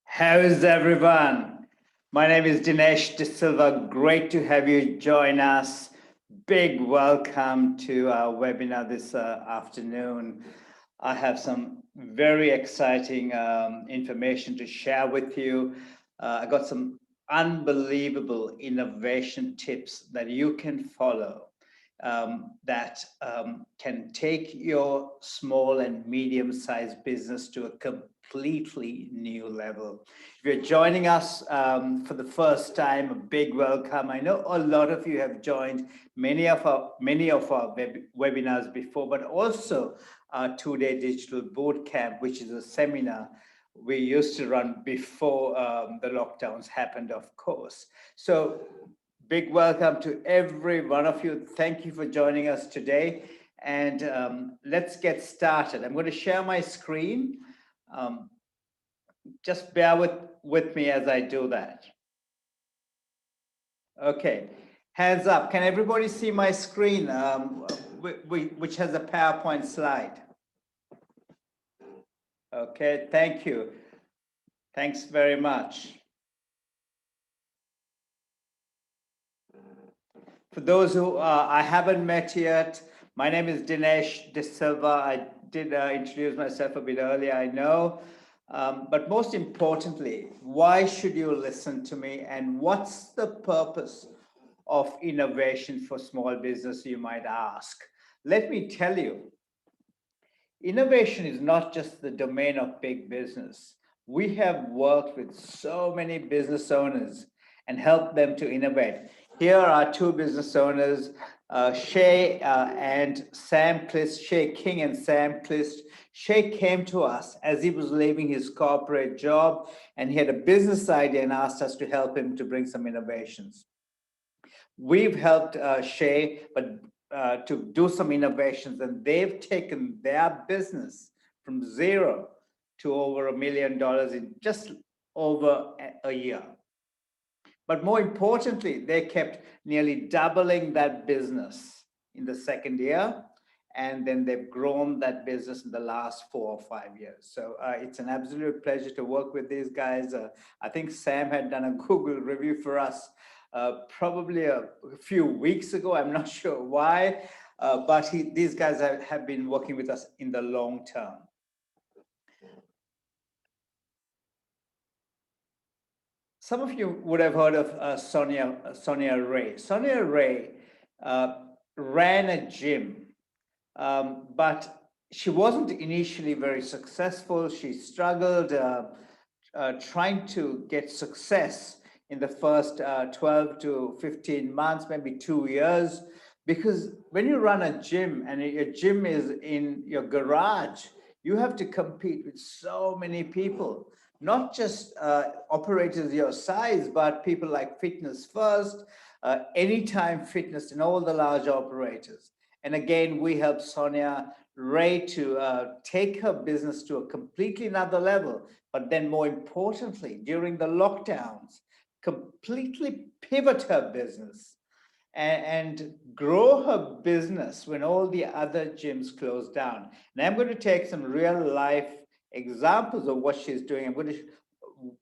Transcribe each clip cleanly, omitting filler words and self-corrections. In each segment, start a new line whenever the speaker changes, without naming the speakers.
How is everyone? My name is Dinesh De Silva. Great to have you join us. Big welcome to our webinar this afternoon. I have some very exciting information to share with you. I got some unbelievable innovation tips that you can follow that can take your small and medium-sized business to a completely new level. If you're joining us for the first time, a big welcome. I know a lot of you have joined many of our webinars before, but also our two-day digital boot camp, which is a seminar we used to run before the lockdowns happened, of course. So big welcome to every one of you. Thank you for joining us today. And let's get started. I'm going to share my screen. Just bear with me as I do that. Okay, hands up. Can everybody see my screen, which has a PowerPoint slide? Okay, thank you. Thanks very much. For those who I haven't met yet, my name is Dinesh De Silva. I did introduce myself a bit earlier, I know. But most importantly, why should you listen to me, and what's the purpose of innovation for small business, you might ask? Let me tell you, innovation is not just the domain of big business. We have worked with so many business owners and helped them to innovate. Here are two business owners, Shay and Sam Clist, Shay King and Sam Clist. Shay came to us as he was leaving his corporate job, and he had a business idea and asked us to help him to bring some innovations. We've helped Shay to do some innovations, and they've taken their business from zero to over $1 million in just over a year. But more importantly, they kept nearly doubling that business in the second year, and then they've grown that business in the last 4 or 5 years. So it's an absolute pleasure to work with these guys. I think Sam had done a Google review for us probably a few weeks ago. I'm not sure why, but these guys have been working with us in the long term. Some of you would have heard of Sonia Ray. Sonia Ray ran a gym, but she wasn't initially very successful. She struggled trying to get success in the first 12 to 15 months, maybe 2 years, because when you run a gym and your gym is in your garage, you have to compete with so many people. Not just operators your size, but people like Fitness First, Anytime Fitness, and all the large operators. And again, we helped Sonia Ray to take her business to a completely another level. But then more importantly, during the lockdowns, completely pivot her business and grow her business when all the other gyms closed down. And I'm going to take some real life examples of what she's doing. I'm going to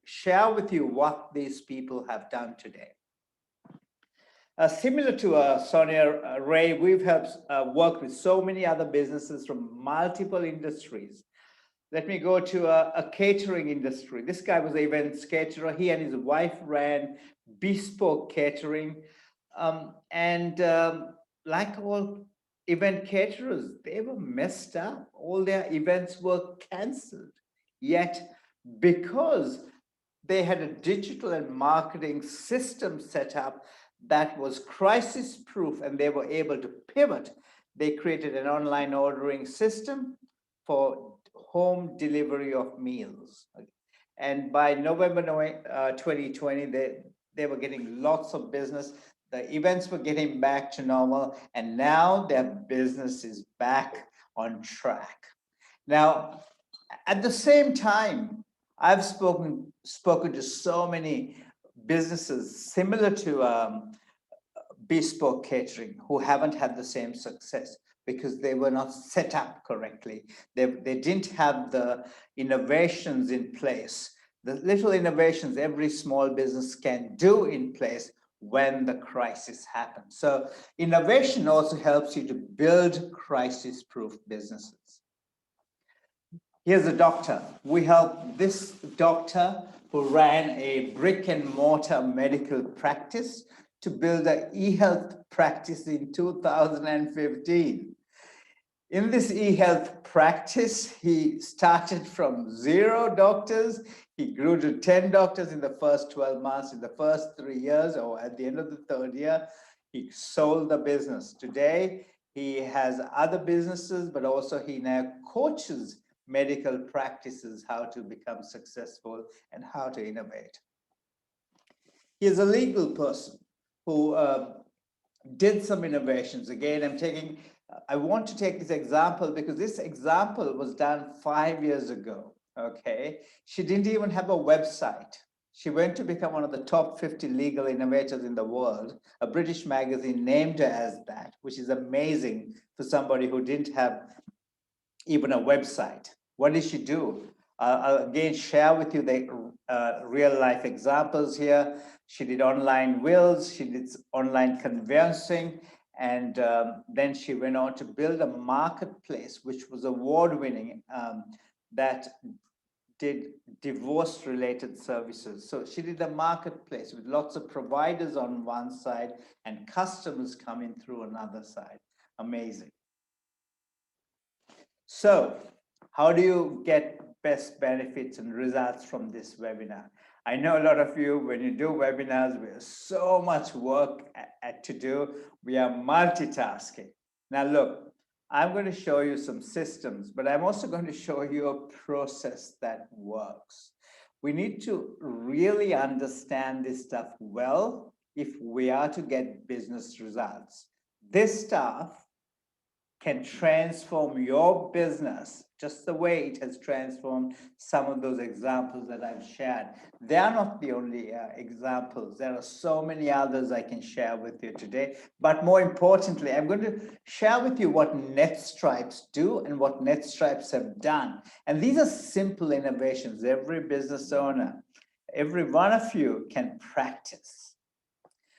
share with you what these people have done today. Similar to Sonia Ray, we've helped work with so many other businesses from multiple industries. Let me go to a catering industry. This guy was an events caterer. He and his wife ran bespoke catering. Like all event caterers, they were messed up. All their events were canceled. Yet, because they had a digital and marketing system set up that was crisis proof and they were able to pivot, they created an online ordering system for home delivery of meals. And by November 2020, they were getting lots of business. The events were getting back to normal, and now their business is back on track. Now, at the same time, I've spoken to so many businesses similar to bespoke catering who haven't had the same success because they were not set up correctly. They didn't have the innovations in place, the little innovations every small business can do in place when the crisis happens. So innovation also helps you to build crisis-proof businesses. Here's a doctor. We helped this doctor who ran a brick and mortar medical practice to build an e-health practice in 2015. In this e-health practice, he started from 0 doctors. He grew to 10 doctors in the first 12 months. In the first 3 years, or at the end of the 3rd year, he sold the business. Today, he has other businesses, but also he now coaches medical practices how to become successful and how to innovate. He is a legal person who did some innovations. Again, I want to take this example because this example was done 5 years ago, okay? She didn't even have a website. She went to become one of the top 50 legal innovators in the world. A British magazine named her as that, which is amazing for somebody who didn't have even a website. What did she do? I'll again share with you the real life examples here. She did online wills, she did online conveyancing, and then she went on to build a marketplace, which was award-winning, that did divorce-related services. So she did a marketplace with lots of providers on one side and customers coming through another side. Amazing. So how do you get best benefits and results from this webinar? I know a lot of you, when you do webinars, we have so much work to do. We are multitasking. Now look, I'm going to show you some systems, but I'm also going to show you a process that works. We need to really understand this stuff well if we are to get business results. This stuff can transform your business just the way it has transformed some of those examples that I've shared. They are not the only examples. There are so many others I can share with you today. But more importantly, I'm going to share with you what netStripes do and what netStripes have done. And these are simple innovations. Every business owner, every one of you can practice.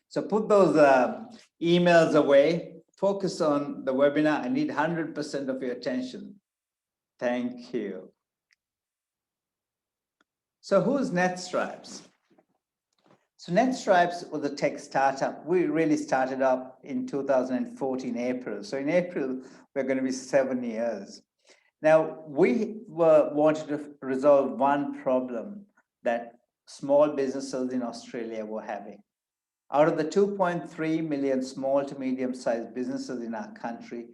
So put those emails away. Focus on the webinar. I need 100% of your attention. Thank you. So who's netStripes? So netStripes was a tech startup. We really started up in 2014, April. So in April, we're going to be 7 years. Now, we wanted to resolve one problem that small businesses in Australia were having. Out of the 2.3 million small to medium-sized businesses in our country,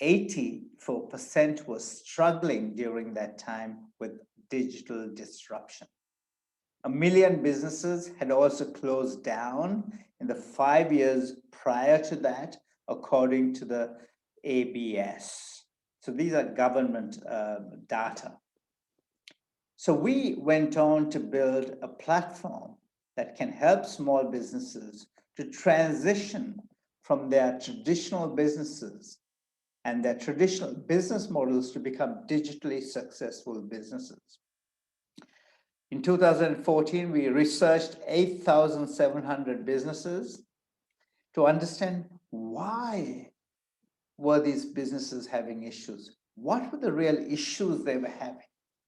84% were struggling during that time with digital disruption. 1 million businesses had also closed down in the 5 years prior to that, according to the ABS. So these are government data. So we went on to build a platform that can help small businesses to transition from their traditional businesses and their traditional business models to become digitally successful businesses. In 2014, we researched 8,700 businesses to understand why were these businesses having issues? What were the real issues they were having?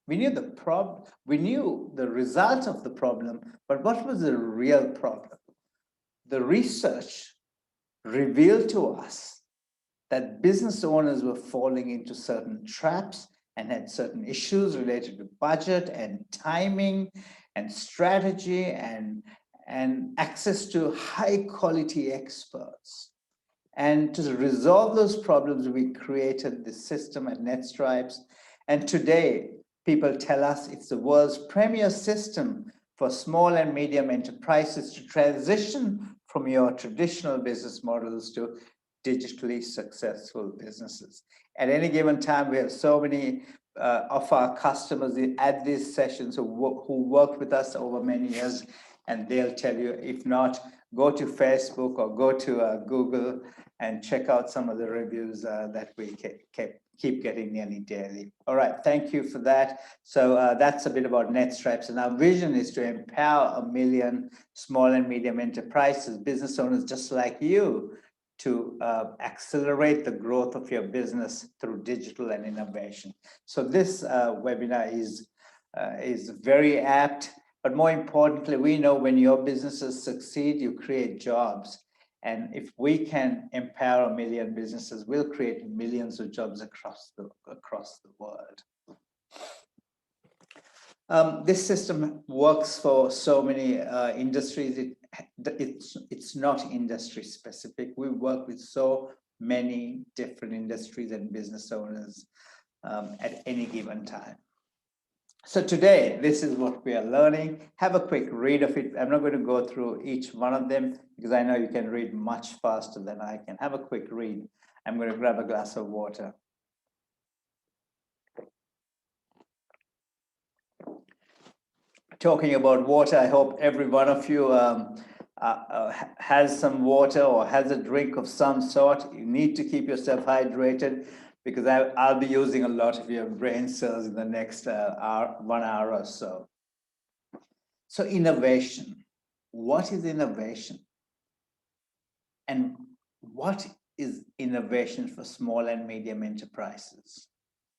We knew the problem, we knew the result of the problem, but what was the real problem? The research revealed to us that business owners were falling into certain traps and had certain issues related to budget and timing and strategy and access to high quality experts. And to resolve those problems, we created this system at netStripes. And today, people tell us it's the world's premier system for small and medium enterprises to transition from your traditional business models to digitally successful businesses. At any given time, we have so many of our customers at these sessions who work with us over many years, and they'll tell you, if not go to Facebook or go to Google and check out some of the reviews that we keep getting nearly daily. All right, thank you for that. So that's a bit about netStripes, and our vision is to empower 1 million small and medium enterprises, business owners just like you, to accelerate the growth of your business through digital and innovation. So this webinar is very apt, but more importantly, we know when your businesses succeed, you create jobs. And if we can empower 1 million businesses, we'll create millions of jobs across the world. This system works for so many industries. It's not industry specific. We work with so many different industries and business owners at any given time. So today, this is what we are learning. Have a quick read of it. I'm not going to go through each one of them because I know you can read much faster than I can. Have a quick read. I'm going to grab a glass of water. Talking about water, I hope every one of you has some water or has a drink of some sort. You need to keep yourself hydrated because I'll be using a lot of your brain cells in the next 1 hour or so. So innovation, what is innovation? And what is innovation for small and medium enterprises?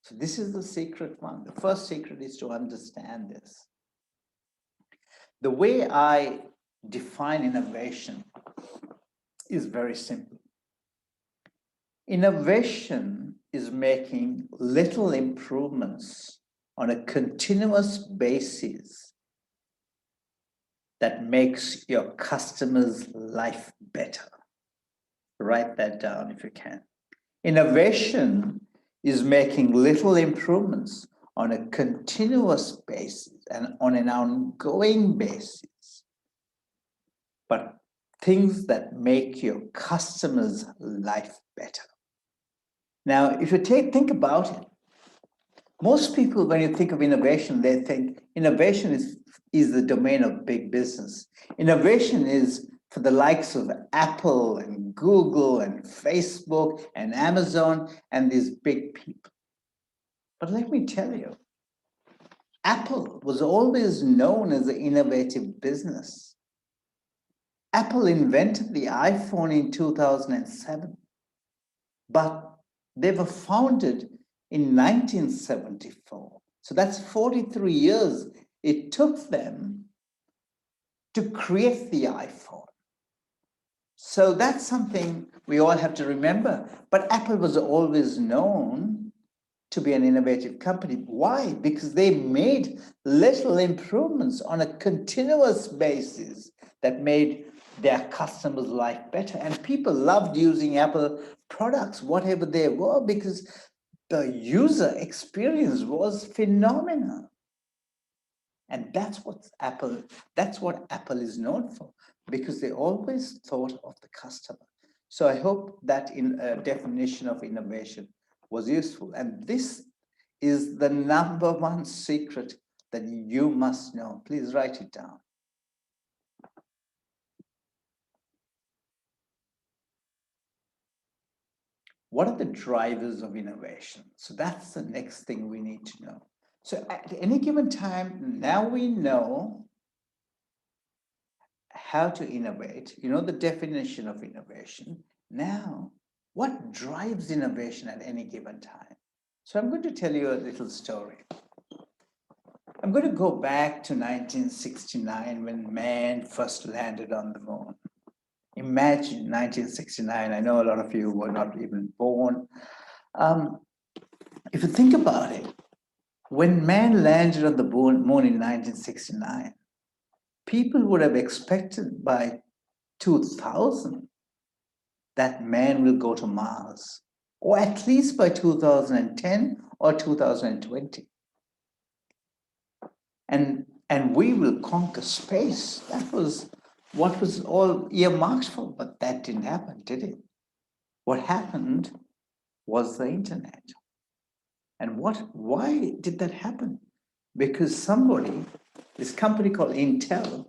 So this is the secret one. The first secret is to understand this. The way I define innovation is very simple. Innovation is making little improvements on a continuous basis that makes your customer's life better. Write that down if you can. Innovation is making little improvements on a continuous basis and on an ongoing basis, but things that make your customer's life better. Now, if you think about it, most people, when you think of innovation, they think innovation is the domain of big business. Innovation is for the likes of Apple and Google and Facebook and Amazon and these big people. But let me tell you, Apple was always known as an innovative business. Apple invented the iPhone in 2007, but they were founded in 1974. So that's 43 years it took them to create the iPhone. So that's something we all have to remember. But Apple was always known to be an innovative company. Why? Because they made little improvements on a continuous basis that made their customers' life better. And people loved using Apple products, whatever they were, because the user experience was phenomenal. And that's what Apple is known for, because they always thought of the customer. So I hope that definition of innovation was useful. And this is the #1 secret that you must know. Please write it down. What are the drivers of innovation? So that's the next thing we need to know. So at any given time, now we know how to innovate. You know the definition of innovation. Now, what drives innovation at any given time? So I'm going to tell you a little story. I'm going to go back to 1969 when man first landed on the moon. Imagine 1969. I know a lot of you were not even born. If you think about it, when man landed on the moon in 1969, people would have expected by 2000 that man will go to Mars, or at least by 2010 or 2020. And we will conquer space. That was what was all earmarked for, but that didn't happen, did it? What happened was the internet. And why did that happen? Because this company called Intel,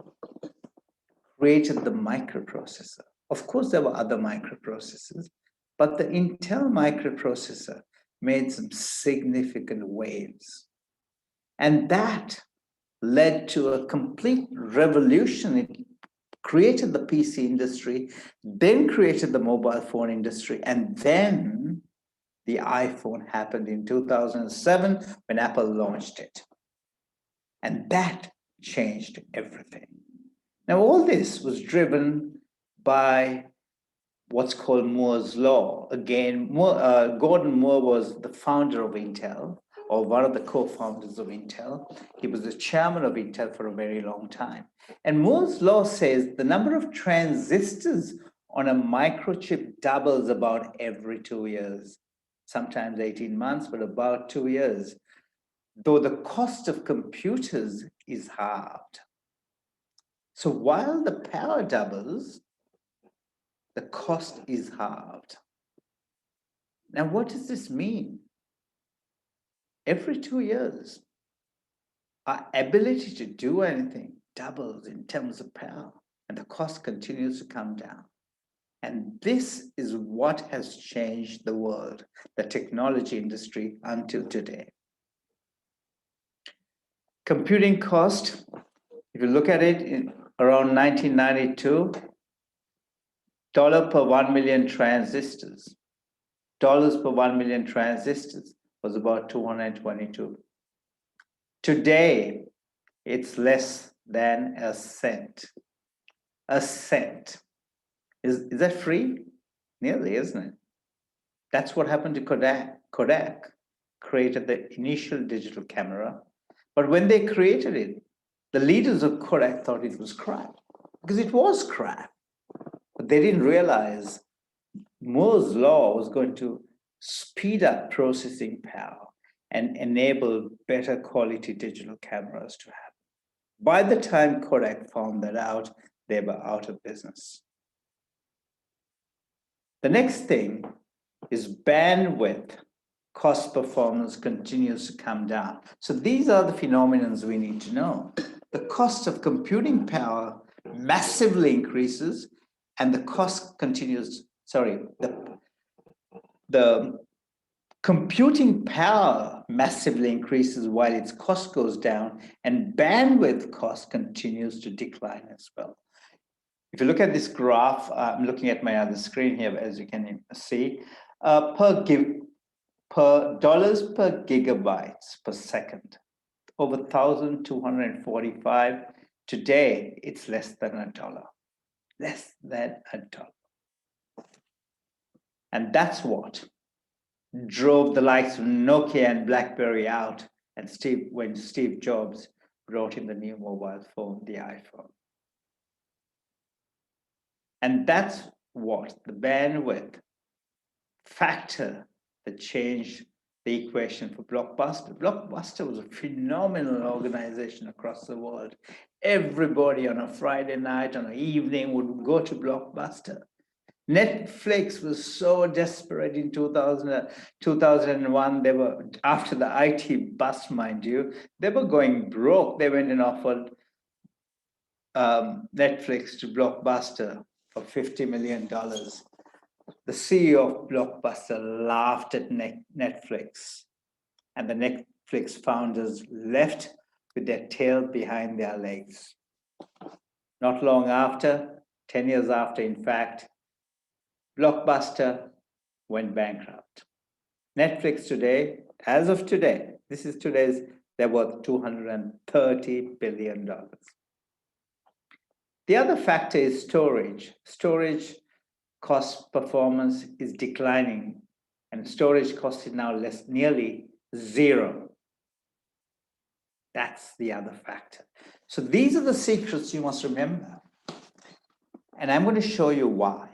created the microprocessor. Of course, there were other microprocessors, but the Intel microprocessor made some significant waves. And that led to a complete revolution. It created the PC industry, then created the mobile phone industry, and then the iPhone happened in 2007 when Apple launched it. And that changed everything. Now, all this was driven by what's called Moore's Law. Again, Gordon Moore was the founder of Intel, or one of the co-founders of Intel. He was the chairman of Intel for a very long time. And Moore's Law says the number of transistors on a microchip doubles about every 2 years, sometimes 18 months, but about 2 years, though the cost of computers is halved. So while the power doubles, the cost is halved. Now, what does this mean? Every 2 years, our ability to do anything doubles in terms of power, and the cost continues to come down. And this is what has changed the world, the technology industry until today. Computing cost, if you look at it in around 1992, dollar per 1 million transistors, dollars per 1 million transistors was about 222. Today, it's less than a cent. A cent. Is that free? Nearly, isn't it? That's what happened to Kodak. Kodak created the initial digital camera, but when they created it, the leaders of Kodak thought it was crap, because it was crap. But they didn't realize Moore's law was going to speed up processing power and enable better quality digital cameras to happen. By the time Kodak found that out, they were out of business. The next thing is bandwidth. Cost performance continues to come down. So these are the phenomena we need to know. The cost of computing power massively increases, and the cost continues, the computing power massively increases while its cost goes down, and bandwidth cost continues to decline as well. If you look at this graph, I'm looking at my other screen here, as you can see, per dollars per gigabytes per second, over 1,245. Today, it's less than $1. Less than $1. And that's what drove the likes of Nokia and BlackBerry out, and when Steve Jobs brought in the new mobile phone, the iPhone. And that's what the bandwidth factor that changed the equation for Blockbuster. Blockbuster was a phenomenal organization across the world. Everybody on a Friday night, on an evening, would go to Blockbuster. Netflix was so desperate in 2001. They were, after the IT bust, mind you, they were going broke. They went and offered Netflix to Blockbuster for $50 million. The CEO of Blockbuster laughed at Netflix, and the Netflix founders left with their tail behind their legs. Not long after, 10 years after, in fact, Blockbuster went bankrupt. Netflix today, as of today, they're worth $230 billion. The other factor is storage. Storage cost performance is declining, and storage cost is now nearly zero. That's the other factor. So these are the secrets you must remember. And I'm going to show you why.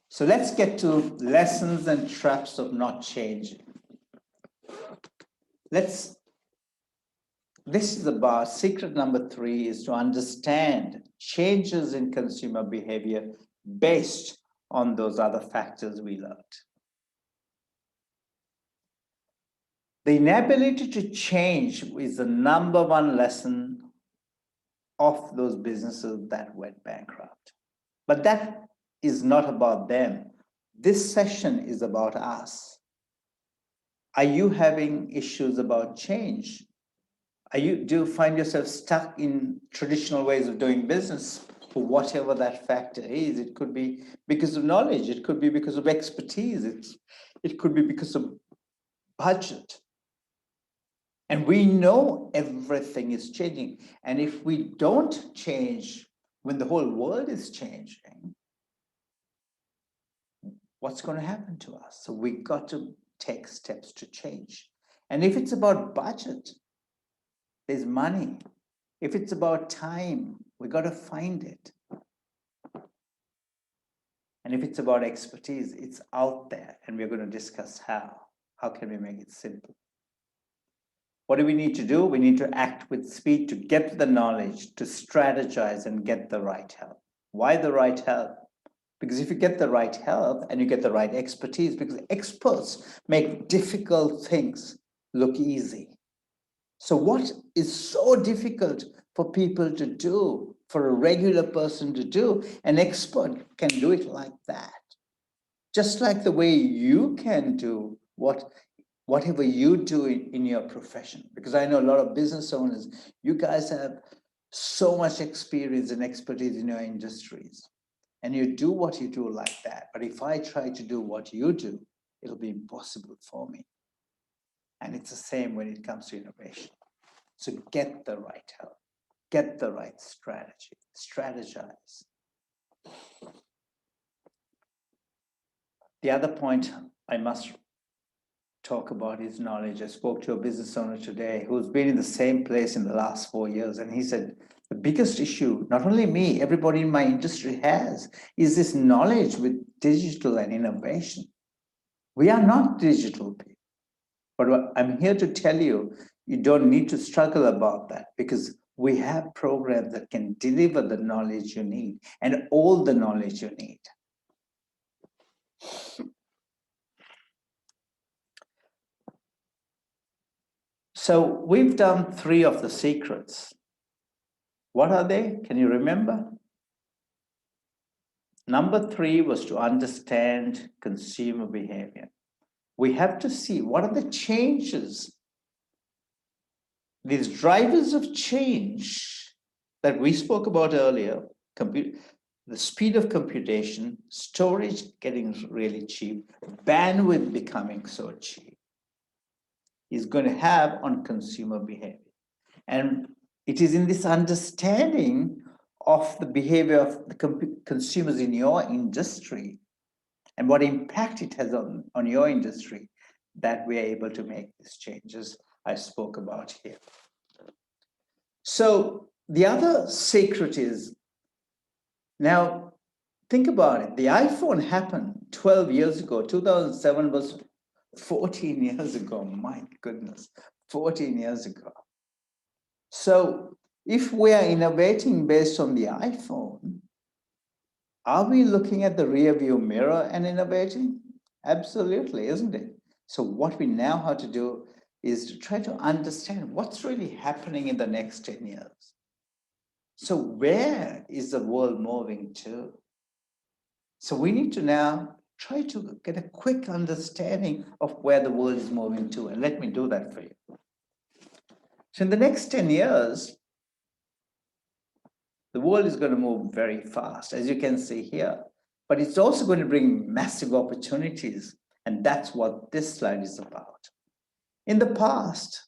So let's get to lessons and traps of not changing. This is about secret number 3 is to understand changes in consumer behavior based on those other factors we learned. The inability to change is the number one lesson of those businesses that went bankrupt. But that is not about them. This session is about us. Are you having issues about change? Do you find yourself stuck in traditional ways of doing business for whatever that factor is? It could be because of knowledge. It could be because of expertise. It could be because of budget. And we know everything is changing. And if we don't change when the whole world is changing, what's going to happen to us? So we got to take steps to change. And if it's about budget, there's money. If it's about time, we got to find it. And if it's about expertise, it's out there, and we're going to discuss how. How can we make it simple? What do we need to do? We need to act with speed to get the knowledge, to strategize and get the right help. Why the right help? Because if you get the right help and you get the right expertise, because experts make difficult things look easy. So what is so difficult for people to do, for a regular person to do, an expert can do it like that. Just like the way you can do whatever you do in your profession. Because I know a lot of business owners, you guys have so much experience and expertise in your industries. And you do what you do like that. But if I try to do what you do, it'll be impossible for me. And it's the same when it comes to innovation. So get the right help, get the right strategy, strategize. The other point I must talk about is knowledge. I spoke to a business owner today who's been in the same place in the last 4 years. And he said, the biggest issue, not only me, everybody in my industry has, is this knowledge with digital and innovation. We are not digital people. But I'm here to tell you, you don't need to struggle about that because we have programs that can deliver the knowledge you need and all the knowledge you need. So we've done 3 of the secrets. What are they? Can you remember? Number 3 was to understand consumer behavior. We have to see what are the changes, these drivers of change that we spoke about earlier, the speed of computation, storage getting really cheap, bandwidth becoming so cheap, is going to have on consumer behavior. And it is in this understanding of the behavior of the consumers in your industry and what impact it has on your industry that we are able to make these changes I spoke about here. So the other secret is, now think about it, the iPhone happened 12 years ago, 2007 was 14 years ago, my goodness, 14 years ago. So if we are innovating based on the iPhone, are we looking at the rear view mirror and innovating? Absolutely, isn't it? So what we now have to do is to try to understand what's really happening in the next 10 years. So where is the world moving to? So we need to now try to get a quick understanding of where the world is moving to. And let me do that for you. So in the next 10 years, the world is going to move very fast, as you can see here. But it's also going to bring massive opportunities. And that's what this slide is about. In the past,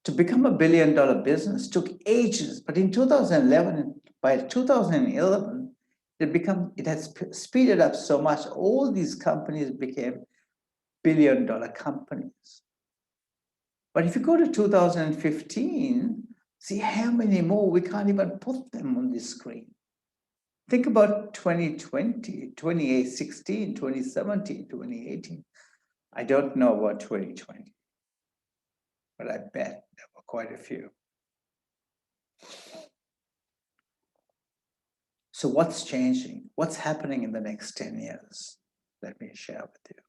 to become $1 billion business took ages. But in 2011, by 2011, it has speeded up so much. All these companies became billion-dollar companies. But if you go to 2015, see how many more, we can't even put them on this screen. Think about 2020, 2016, 2017, 2018. I don't know about 2020, but I bet there were quite a few. So what's changing? What's happening in the next 10 years? Let me share with you.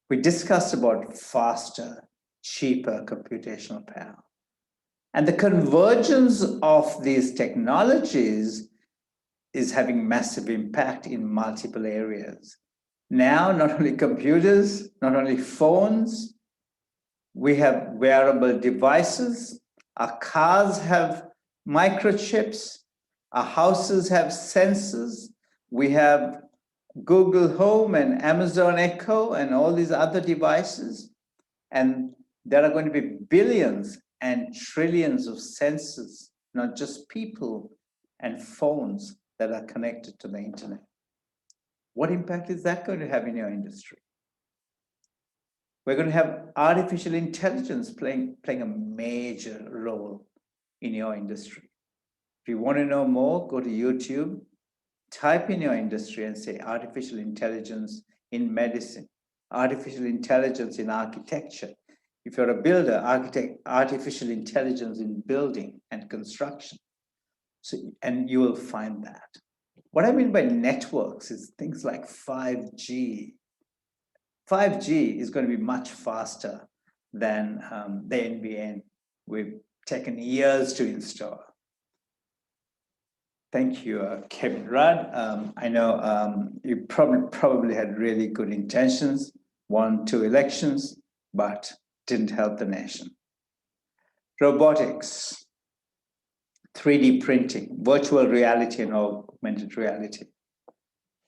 We discussed about faster cheaper computational power. And the convergence of these technologies is having massive impact in multiple areas. Now, not only computers, not only phones, we have wearable devices, our cars have microchips, our houses have sensors, we have Google Home and Amazon Echo and all these other devices. And there are going to be billions and trillions of sensors, not just people and phones that are connected to the internet. What impact is that going to have in your industry? We're going to have artificial intelligence playing a major role in your industry. If you want to know more, go to YouTube, type in your industry and say artificial intelligence in medicine, artificial intelligence in architecture. If you're a builder, architect, artificial intelligence in building and construction. So, and you will find that. What I mean by networks is things like 5G. 5G is going to be much faster than the NBN. We've taken years to install. Thank you, Kevin Rudd. I know you probably had really good intentions, won 2 elections, but didn't help the nation. Robotics, 3D printing, virtual reality and augmented reality.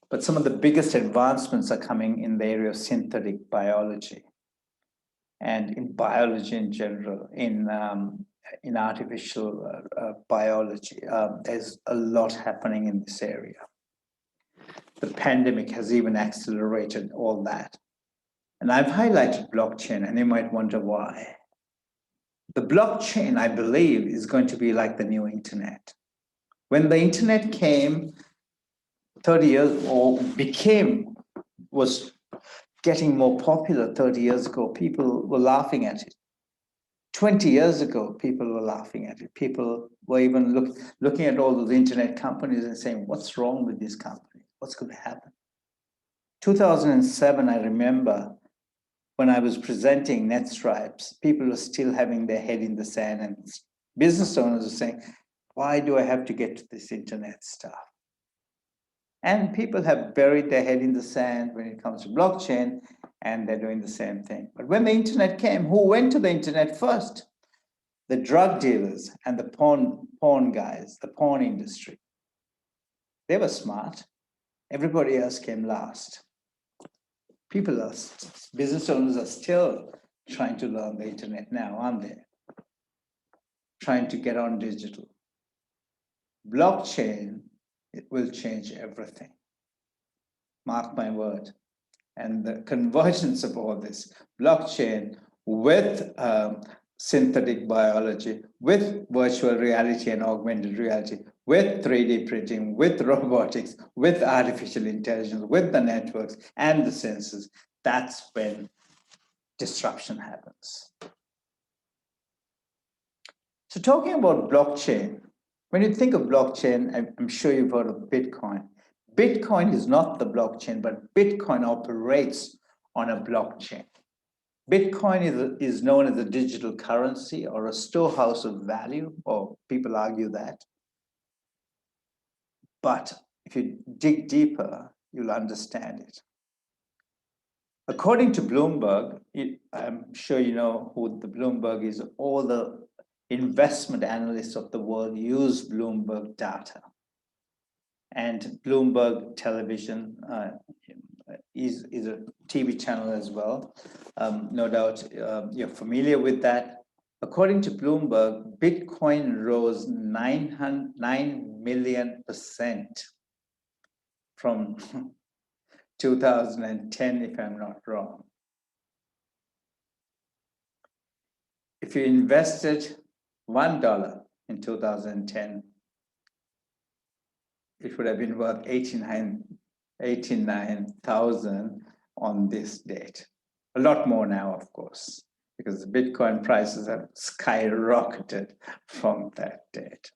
But some of the biggest advancements are coming in the area of synthetic biology and in biology in general, in artificial biology. There's a lot happening in this area. The pandemic has even accelerated all that. And I've highlighted blockchain, and you might wonder why. The blockchain, I believe, is going to be like the new internet. When the internet came 30 years, or was getting more popular 30 years ago, people were laughing at it. 20 years ago, people were laughing at it. People were even looking at all those internet companies and saying, what's wrong with these companies? What's going to happen? 2007, I remember when I was presenting netStripes, people were still having their head in the sand, and business owners were saying, why do I have to get to this internet stuff? And people have buried their head in the sand when it comes to blockchain, and they're doing the same thing. But when the internet came, who went to the internet first? The drug dealers and the porn guys, the porn industry. They were smart. Everybody else came last. Business owners are still trying to learn the internet now, aren't they? Trying to get on digital. Blockchain, it will change everything. Mark my word. And the convergence of all this, blockchain with synthetic biology, with virtual reality and augmented reality, with 3D printing, with robotics, with artificial intelligence, with the networks and the sensors, that's when disruption happens. So talking about blockchain, when you think of blockchain, I'm sure you've heard of Bitcoin. Bitcoin is not the blockchain, but Bitcoin operates on a blockchain. Bitcoin is known as a digital currency or a storehouse of value, or people argue that. But if you dig deeper, you'll understand it. According to Bloomberg, I'm sure you know who the Bloomberg is, all the investment analysts of the world use Bloomberg data. And Bloomberg Television is a TV channel as well. No doubt you're familiar with that. According to Bloomberg, Bitcoin rose 9 million% from 2010, if I'm not wrong. If you invested $1 in 2010, it would have been worth 89,000 on this date. A lot more now, of course, because the Bitcoin prices have skyrocketed from that date.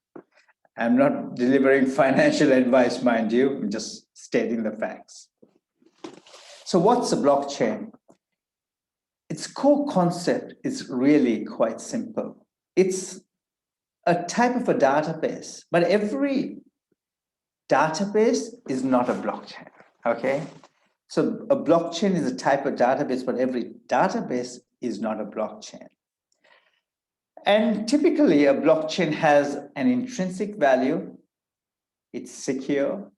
I'm not delivering financial advice, mind you, I'm just stating the facts. So what's a blockchain? its core concept is really quite simple. It's a type of a database, but every database is not a blockchain, okay? So a blockchain is a type of database, but every database is not a blockchain. And typically a blockchain has an intrinsic value, it's secure.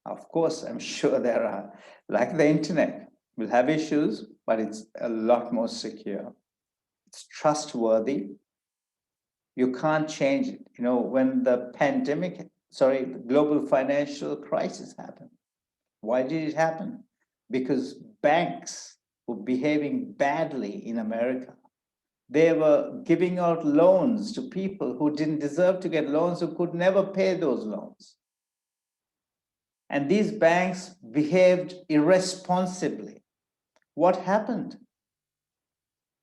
Of course, I'm sure there are, like the internet, will have issues, but it's a lot more secure. It's trustworthy. You can't change it. You know, when the the global financial crisis happened, why did it happen? Because banks were behaving badly in America. They were giving out loans to people who didn't deserve to get loans, who could never pay those loans. And these banks behaved irresponsibly. What happened?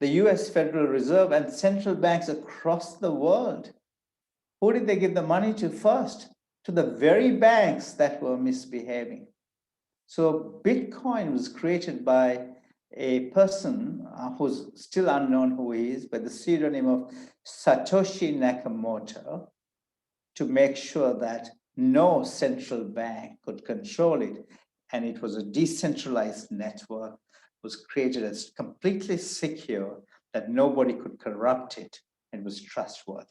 The US Federal Reserve and central banks across the world, who did they give the money to first? To the very banks that were misbehaving. So Bitcoin was created by a person who's still unknown who he is, by the pseudonym of Satoshi Nakamoto, to make sure that no central bank could control it. And it was a decentralized network, was created as completely secure, that nobody could corrupt it, and was trustworthy.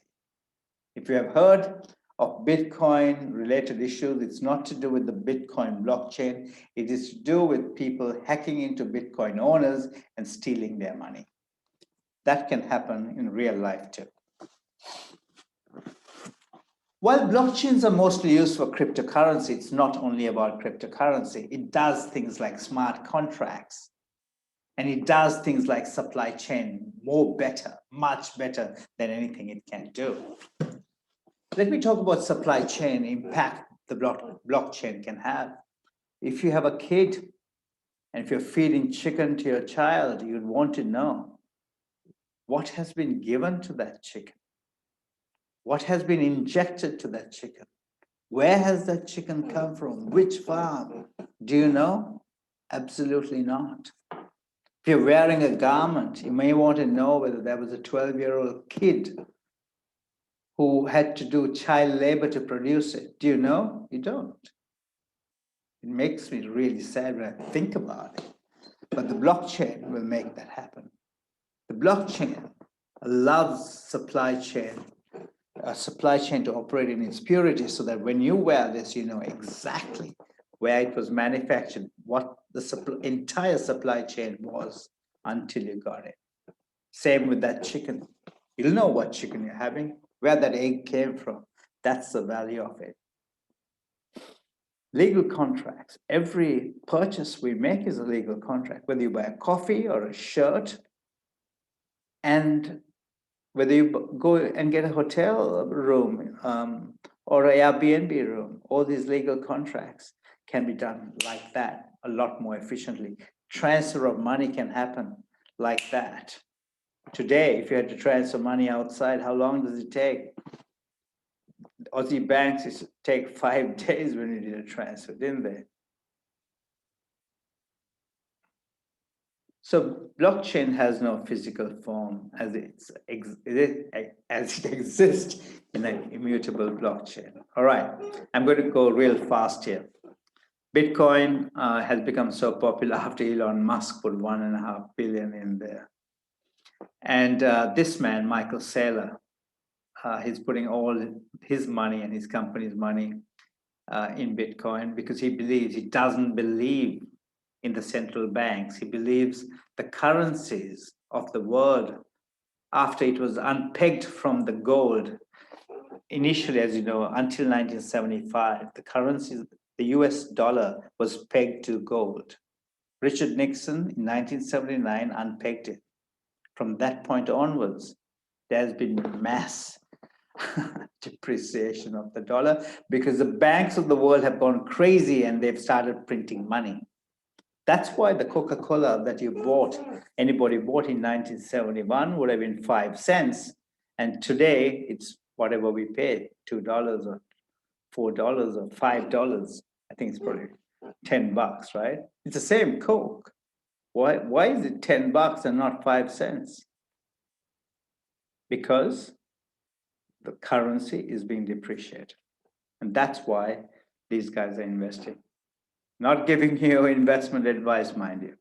If you have heard of Bitcoin related issues, it's not to do with the Bitcoin blockchain. It is to do with people hacking into Bitcoin owners and stealing their money. That can happen in real life too. While blockchains are mostly used for cryptocurrency, it's not only about cryptocurrency. It does things like smart contracts, and it does things like supply chain much better than anything it can do. Let me talk about supply chain impact the blockchain can have. If you have a kid and if you're feeding chicken to your child, you'd want to know what has been given to that chicken. What has been injected to that chicken? Where has that chicken come from? Which farm? Do you know? Absolutely not. If you're wearing a garment, you may want to know whether there was a 12-year-old kid who had to do child labor to produce it. Do you know? You don't. It makes me really sad when I think about it. But the blockchain will make that happen. The blockchain allows supply chain to operate in its purity, so that when you wear this, you know exactly where it was manufactured, what the entire supply chain was until you got it. Same with that chicken. You'll know what chicken you're having, where that egg came from. That's the value of it. Legal contracts. Every purchase we make is a legal contract, whether you buy a coffee or a shirt, and whether you go and get a hotel room or an Airbnb room. All these legal contracts can be done like that, a lot more efficiently. Transfer of money can happen like that. Today, if you had to transfer money outside, how long does it take? Aussie banks used to take 5 days when you did a transfer, didn't they? So blockchain has no physical form as it exists in an immutable blockchain. All right, I'm going to go real fast here. Bitcoin has become so popular after Elon Musk put $1.5 billion in there. And this man, Michael Saylor, he's putting all his money and his company's money in Bitcoin because he doesn't believe in the central banks. He believes the currencies of the world, after it was unpegged from the gold, initially, as you know, until 1975, the currencies, the US dollar was pegged to gold. Richard Nixon in 1979 unpegged it. From that point onwards, there's been mass depreciation of the dollar because the banks of the world have gone crazy and they've started printing money. That's why the Coca-Cola that anybody bought in 1971 would have been 5 cents. And today it's whatever we pay, $2 or $4 or $5. I think it's probably $10, right? It's the same Coke. Why is it $10 and not 5 cents? Because the currency is being depreciated. And that's why these guys are investing. Not giving you investment advice, mind you.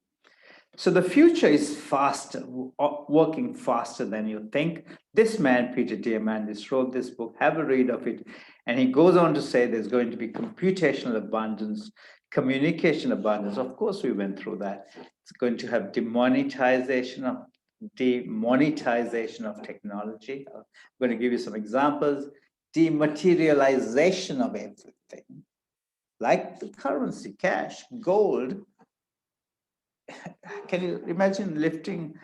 So the future is faster, working faster than you think. This man, Peter Diamandis, wrote this book. Have a read of it. And he goes on to say there's going to be computational abundance, communication abundance. Of course, we went through that. It's going to have demonetization of technology. I'm going to give you some examples. Dematerialization of everything, like the currency, cash, gold. Can you imagine lifting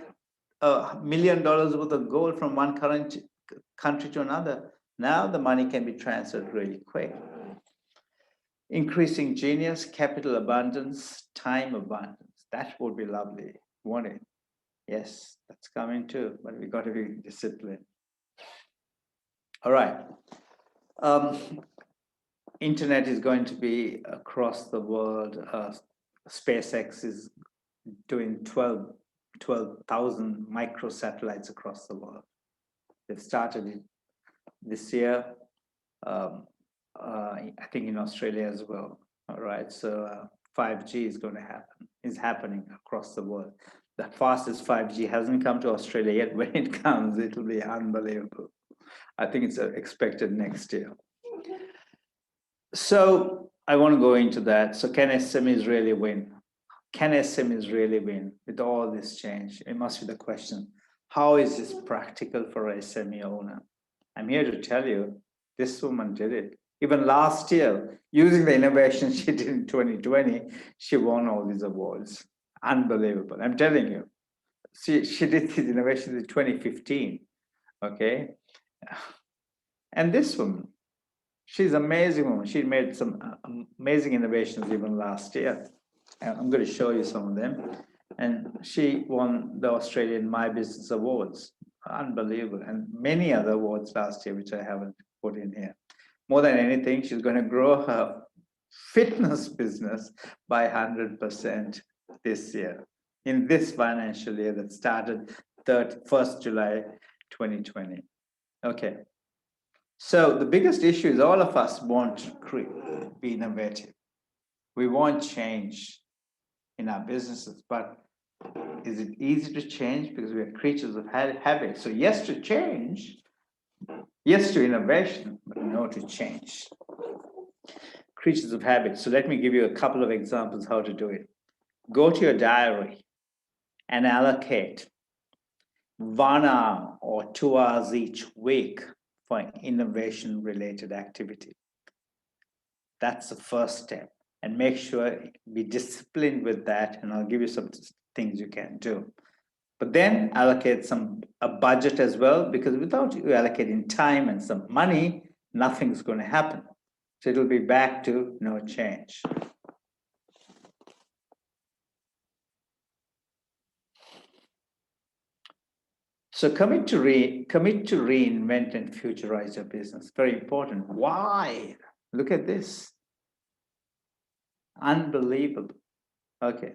$1 million worth of gold from one country to another? Now the money can be transferred really quick. Increasing genius, capital abundance, time abundance. That would be lovely, won't it? Yes, that's coming too, but we got to be disciplined. All right. Internet is going to be across the world. SpaceX is doing 12,000 microsatellites across the world. They've started it this year, I think in Australia as well. All right, so 5G is going to happen, is happening across the world. The fastest 5G hasn't come to Australia yet. When it comes, it'll be unbelievable. I think it's expected next year. So I want to go into that. So can SMEs really win? Can SMEs really win with all this change? It must be the question. How is this practical for a SME owner? I'm here to tell you, this woman did it. Even last year, using the innovation she did in 2020, she won all these awards. Unbelievable. I'm telling you. She did these innovations in 2015. Okay. And this woman, she's an amazing woman. She made some amazing innovations even last year. And I'm going to show you some of them. And she won the Australian My Business Awards. Unbelievable. And many other awards last year, which I haven't put in here. More than anything, she's going to grow her fitness business by 100% this year, in this financial year that started 1st July 2020. Okay. So the biggest issue is all of us want to be innovative. We want change in our businesses, but is it easy to change? Because we are creatures of habit. So yes to change, yes to innovation, but no to change. Creatures of habit. So let me give you a couple of examples how to do it. Go to your diary and allocate 1 hour or 2 hours each week for innovation-related activity. That's the first step. And make sure be disciplined with that, and I'll give you some things you can do. But then allocate a budget as well, because without you allocating time and some money, nothing's going to happen. So it'll be back to no change. So commit to reinvent and futurize your business. Very important. Why? Look at this. Unbelievable. Okay.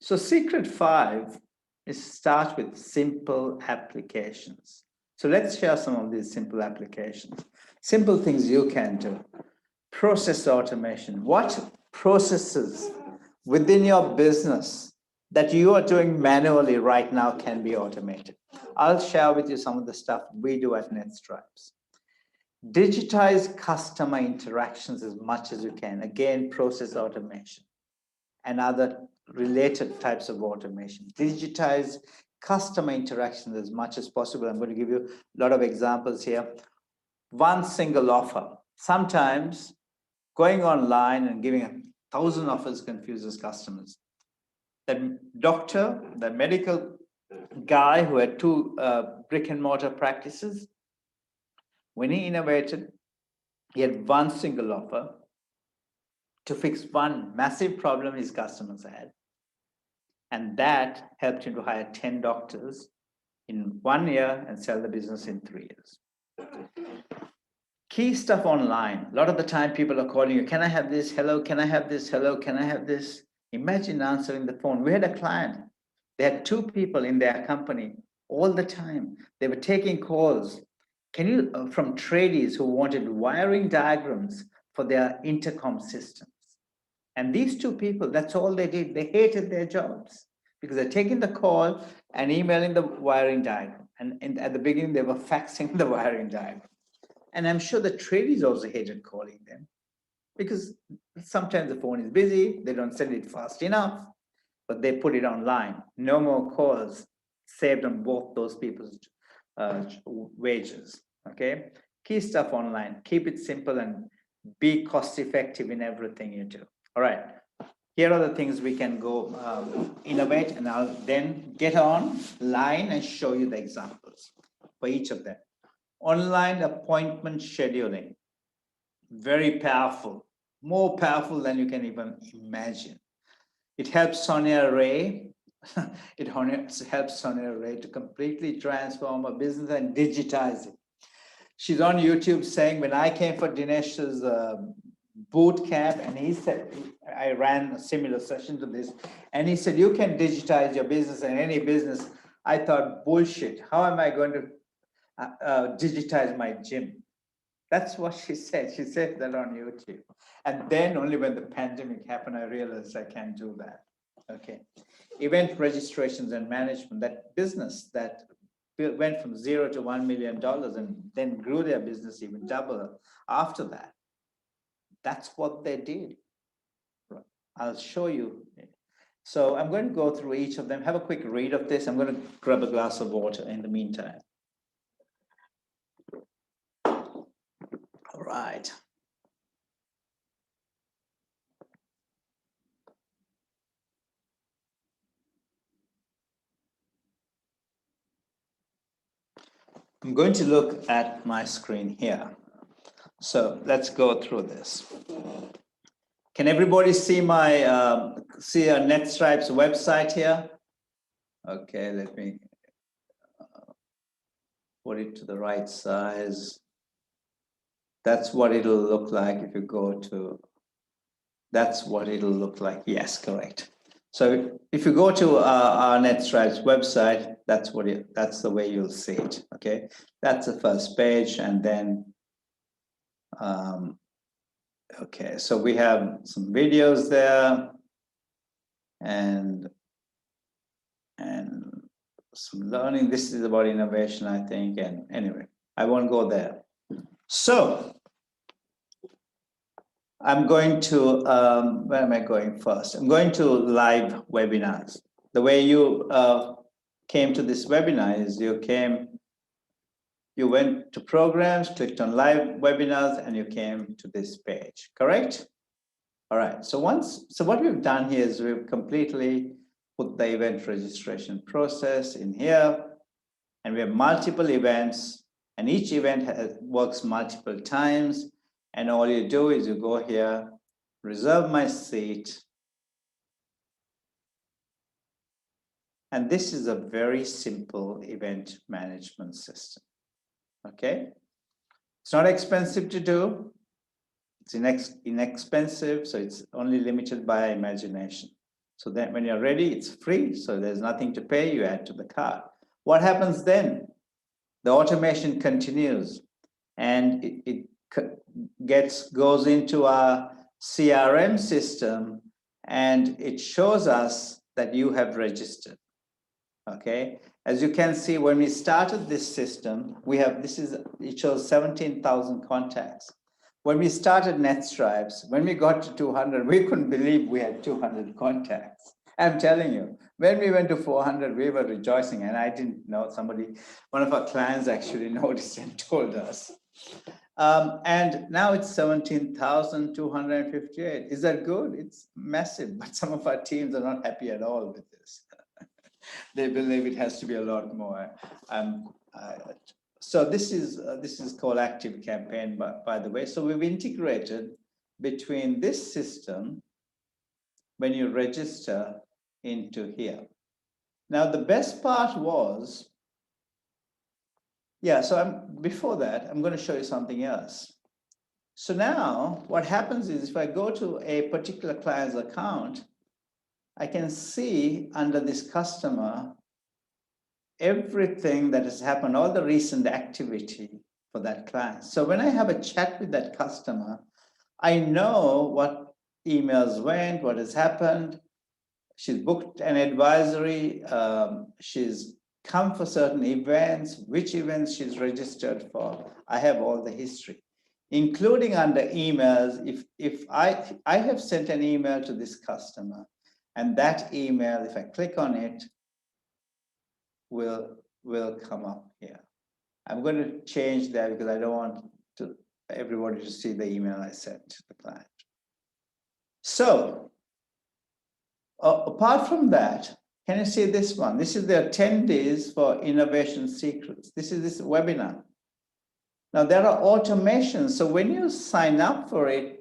So secret 5 is start with simple applications. So let's share some of these simple applications. Simple things you can do. Process automation. What processes within your business that you are doing manually right now can be automated? I'll share with you some of the stuff we do at netStripes. Digitize customer interactions as much as you can. Again, process automation and other related types of automation. Digitize customer interactions as much as possible. I'm going to give you a lot of examples here. One single offer. Sometimes going online and giving 1,000 offers confuses customers. The doctor, the medical guy who had 2 brick and mortar practices, when he innovated, he had one single offer to fix one massive problem his customers had. And that helped him to hire 10 doctors in 1 year and sell the business in 3 years. Key stuff online. A lot of the time people are calling you, can I have this? Hello, can I have this? Hello, can I have this? Imagine answering the phone. We had a client, They had 2 people in their company all the time. They were taking calls. Can you, from tradies who wanted wiring diagrams for their intercom systems. And these 2 people, that's all they did. They hated their jobs because they're taking the call and emailing the wiring diagram. And at the beginning, they were faxing the wiring diagram. And I'm sure the tradies also hated calling them because sometimes the phone is busy, they don't send it fast enough, but they put it online. No more calls, saved on both those people's wages, okay? Key stuff online, keep it simple and be cost effective in everything you do. All right, here are the things we can go innovate, and I'll then get online and show you the examples for each of them. Online appointment scheduling, very powerful, more powerful than you can even imagine. It helps Sonia Ray. It helps Sonia Ray to completely transform a business and digitize it. She's on YouTube saying, when I came for Dinesh's boot camp, and he said, I ran a similar session to this, and he said, you can digitize your business and any business. I thought, bullshit. How am I going to digitize my gym? That's what she said. She said that on YouTube. And then only when the pandemic happened, I realized I can't do that. Okay. Event registrations and management, that business that went from 0 to $1 million and then grew their business even double after that. That's what they did. I'll show you. So I'm going to go through each of them. Have a quick read of this. I'm going to grab a glass of water in the meantime. All right. I'm going to look at my screen here. So let's go through this. Can everybody see my see a netStripes website here? Okay, let me put it to the right size. That's what it'll look like if you go to, that's what it'll look like. Yes, correct. So if you go to our netStripes website, that's the way you'll see it. Okay, that's the first page, and then okay, so we have some videos there, and some learning. This is about innovation, I think. And anyway, I won't go there. So I'm going to, where am I going first? I'm going to live webinars. The way you came to this webinar is you went to programs, clicked on live webinars, and you came to this page, correct? All right, so what we've done here is we've completely put the event registration process in here, and we have multiple events, and each event works multiple times, and all you do is you go here, reserve my seat, and this is a very simple event management system, okay? It's not expensive to do, it's inexpensive, so it's only limited by imagination. So then when you're ready, it's free, so there's nothing to pay, you add to the cart. What happens then? The automation continues, and it goes into our CRM system, and it shows us that you have registered, okay? As you can see, when we started this system, it shows 17,000 contacts. When we started netStripes, when we got to 200, we couldn't believe we had 200 contacts. I'm telling you, when we went to 400, we were rejoicing, and I didn't know, one of our clients actually noticed and told us. And now it's 17,258. Is that good? It's massive, but some of our teams are not happy at all with this. They believe it has to be a lot more. So this is called Active Campaign, by the way. So we've integrated between this system when you register into here. Now the best part was, before that, I'm going to show you something else. So now what happens is if I go to a particular client's account, I can see under this customer everything that has happened, all the recent activity for that client. So when I have a chat with that customer, I know what emails went, what has happened. She's booked an advisory. She's come for certain events, which events she's registered for. I have all the history, including under emails. If I have sent an email to this customer, and that email, if I click on it, will come up here. I'm going to change that because I don't want everybody to see the email I sent to the client. So apart from that, can you see this one? This is the attendees for Innovation Secrets. This is this webinar. Now there are automations. So when you sign up for it,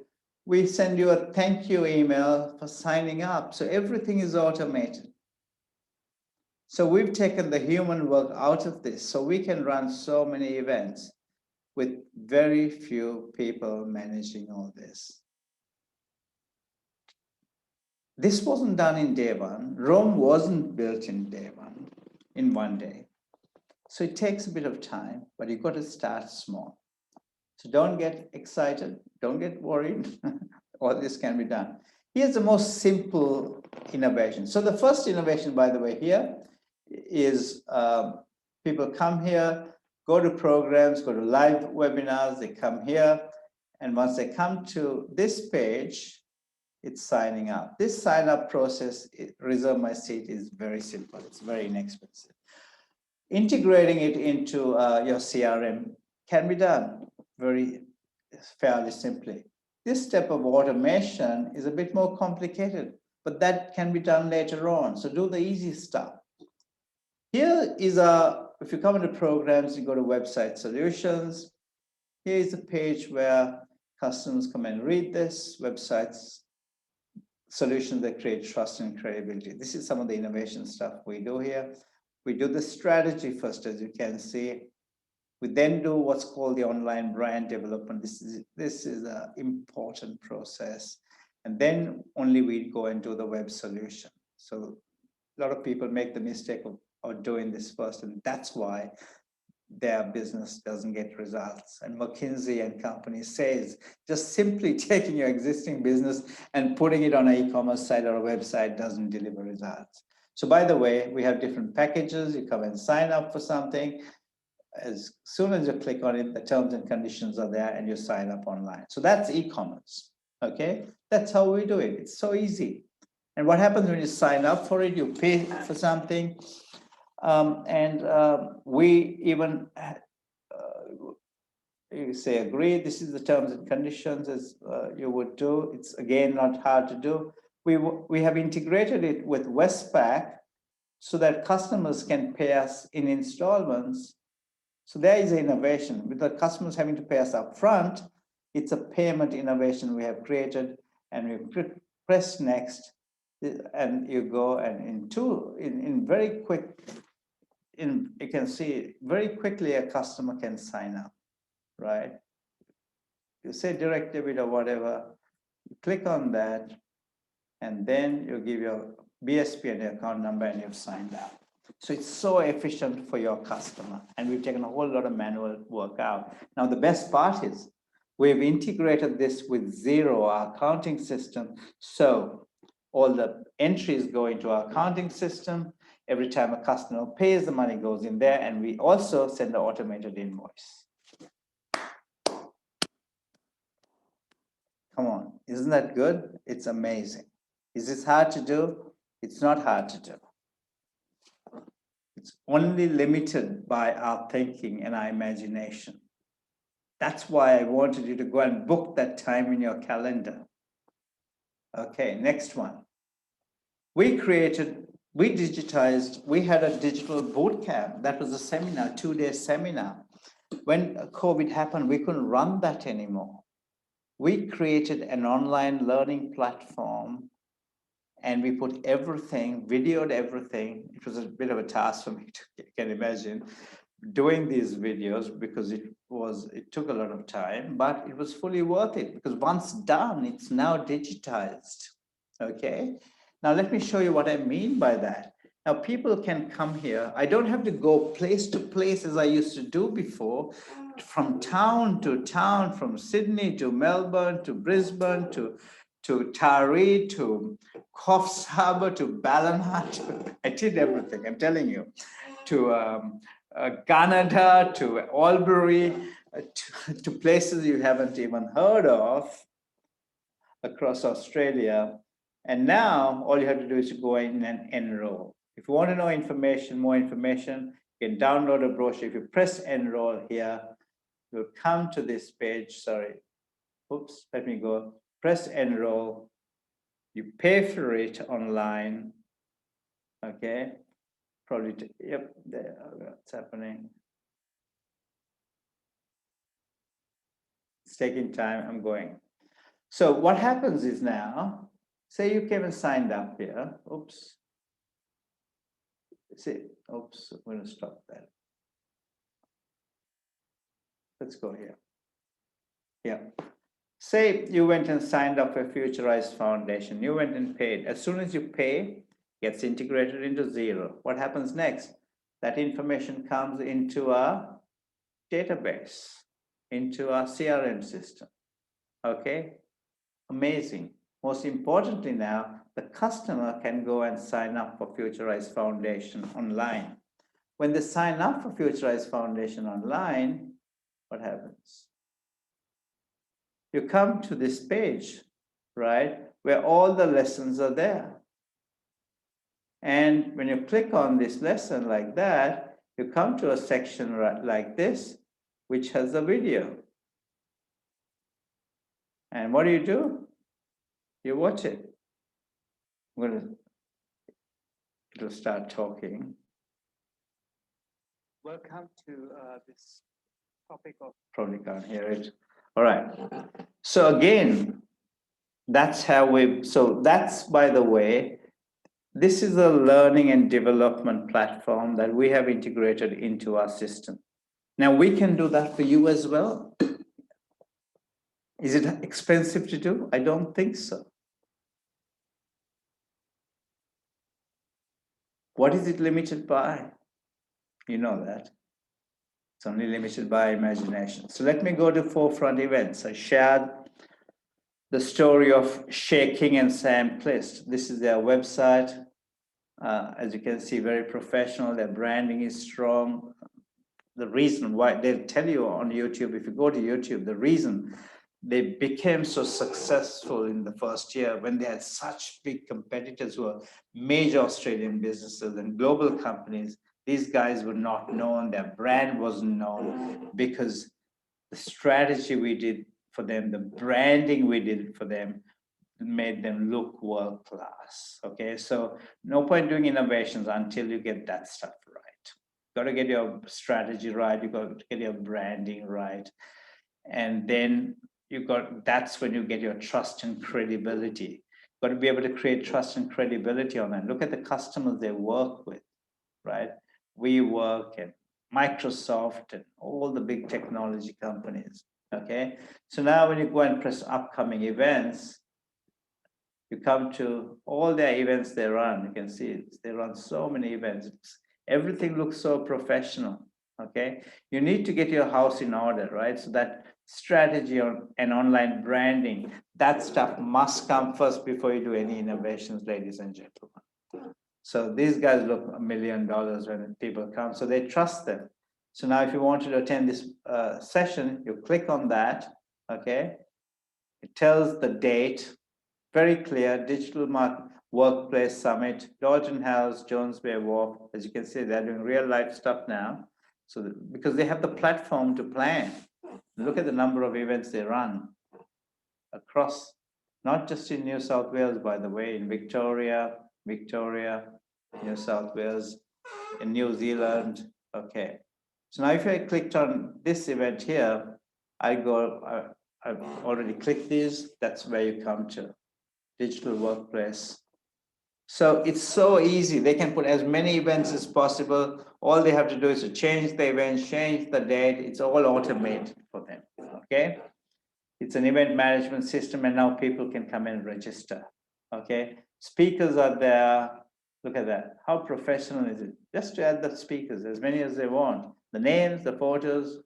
we send you a thank you email for signing up. So everything is automated. So we've taken the human work out of this, so we can run so many events with very few people managing all this. This wasn't done in day one. Rome wasn't built in day one, in one day. So it takes a bit of time, but you've got to start small. So don't get excited, don't get worried. All this can be done. Here's the most simple innovation. So the first innovation, by the way, here is people come here, go to programs, go to live webinars, they come here. And once they come to this page, it's signing up. This sign up process, reserve my seat, is very simple. It's very inexpensive. Integrating it into your CRM can be done very fairly simply. This step of automation is a bit more complicated, but that can be done later on. So do the easy stuff. Here is if you come into programs, you go to website solutions. Here is a page where customers come and read this, websites, solutions that create trust and credibility. This is some of the innovation stuff we do here. We do the strategy first, as you can see. We then do what's called the online brand development. This is an important process. And then only we go and do the web solution. So a lot of people make the mistake of doing this first, and that's why their business doesn't get results. And McKinsey and company says, just simply taking your existing business and putting it on an e-commerce site or a website doesn't deliver results. So by the way, we have different packages. You come and sign up for something. As soon as you click on it, the terms and conditions are there and you sign up online. So that's e-commerce, okay? That's how we do it. It's so easy. And what happens when you sign up for it, you pay for something. We even you say agree, this is the terms and conditions as you would do. It's again not hard to do. We have integrated it with Westpac so that customers can pay us in installments. So there is an innovation. With the customers having to pay us up front, it's a payment innovation we have created, and we press next, and you go, and in very quick, you can see very quickly a customer can sign up, right? You say direct debit or whatever, you click on that, and then you give your BSP and your account number, and you've signed up. So it's so efficient for your customer, and we've taken a whole lot of manual work out. Now, the best part is we've integrated this with Xero, our accounting system. So all the entries go into our accounting system. Every time a customer pays, the money goes in there, and we also send an automated invoice. Come on, isn't that good? It's amazing. Is this hard to do? It's not hard to do. It's only limited by our thinking and our imagination. That's why I wanted you to go and book that time in your calendar. Okay, next one. We digitized, we had a digital boot camp. That was a seminar, 2-day seminar. When COVID happened, we couldn't run that anymore. We created an online learning platform, and we put everything, videoed everything. It was a bit of a task for me, you can imagine, doing these videos, because it took a lot of time, but it was fully worth it, because once done, it's now digitized, okay? Now, let me show you what I mean by that. Now, people can come here. I don't have to go place to place as I used to do before, from town to town, from Sydney to Melbourne to Brisbane to Taree to Coffs Harbour to Ballina. I did everything, I'm telling you, to Canada, to Albury, to places you haven't even heard of across Australia. And now all you have to do is to go in and enroll. If you want to know information, more information, you can download a brochure. If you press enroll here, you'll come to this page. Sorry. Oops, let me go. Press enroll. You pay for it online. Okay. Probably, yep, there, what's happening. It's taking time, I'm going. So what happens is now, say you came and signed up here. Oops. See, oops, I'm going to stop that. Let's go here. Yeah. Say you went and signed up for Futurized Foundation. You went and paid. As soon as you pay, it gets integrated into Xero. What happens next? That information comes into our database, into our CRM system. Okay? Amazing. Most importantly now, the customer can go and sign up for Futurized Foundation online. When they sign up for Futurized Foundation online, what happens? You come to this page, right, where all the lessons are there. And when you click on this lesson like that, you come to a section like this, which has a video. And what do? You watch it. It'll start talking. Welcome to this topic of, probably can't hear it. All right. So again, that's how that's, by the way, this is a learning and development platform that we have integrated into our system. Now we can do that for you as well. Is it expensive to do? I don't think so. What is it limited by? You know that. It's only limited by imagination. So let me go to forefront events. I shared the story of Shaking and Sam Clist. This is their website. As you can see, very professional. Their branding is strong. The reason why, they'll tell you on YouTube, if you go to YouTube, the reason they became so successful in the first year when they had such big competitors who are major Australian businesses and global companies. These guys were not known, their brand wasn't known, because the strategy we did for them, the branding we did for them, made them look world class. Okay, so no point doing innovations until you get that stuff right. Got to get your strategy right, you got to get your branding right, and then that's when you get your trust and credibility. Got to be able to create trust and credibility on that. Look at the customers they work with, right? WeWork and Microsoft and all the big technology companies. Okay, so now when you go and press upcoming events, you come to all their events they run. You can see they run so many events. Everything looks so professional. Okay, you need to get your house in order, right? So that strategy and online branding, that stuff must come first before you do any innovations, ladies and gentlemen. So these guys look $1 million when people come, so they trust them. So now if you wanted to attend this session, you click on that, okay? It tells the date, very clear, Digital Workplace Summit, Dalton House, Jones Bay Wharf. As you can see, they're doing real life stuff now. So because they have the platform to plan. Look at the number of events they run across, not just in New South Wales, by the way, in Victoria, New South Wales, in New Zealand. Okay. So now if I clicked on this event here, I've already clicked these. That's where you come to Digital Workplace. So it's so easy. They can put as many events as possible. All they have to do is to change the event, change the date. It's all automated for them, okay? It's an event management system, and now people can come and register. Okay, speakers are there. Look at that. How professional is it? Just to add the speakers, as many as they want. The names, the photos,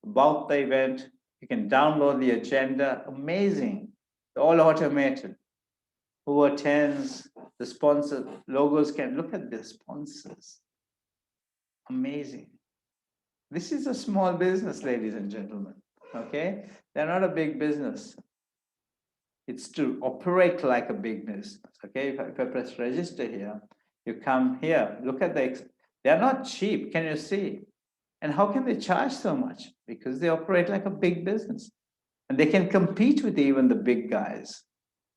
about the event. You can download the agenda. Amazing. All automated. Who attends, the sponsor logos can look at the sponsors. Amazing. This is a small business, ladies and gentlemen. Okay, they're not a big business. It's to operate like a big business. Okay, if I press register here, you come here, look at they're not cheap. Can you see? And how can they charge so much? Because they operate like a big business and they can compete with even the big guys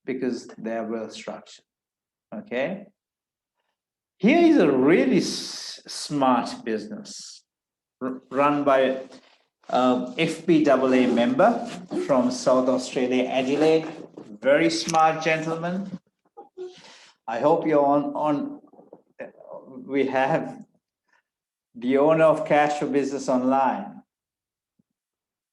because they are well structured. Okay. Here is a really smart business run by FBAA member from South Australia, Adelaide. Very smart gentleman. I hope you're on. We have the owner of Cash for Business Online.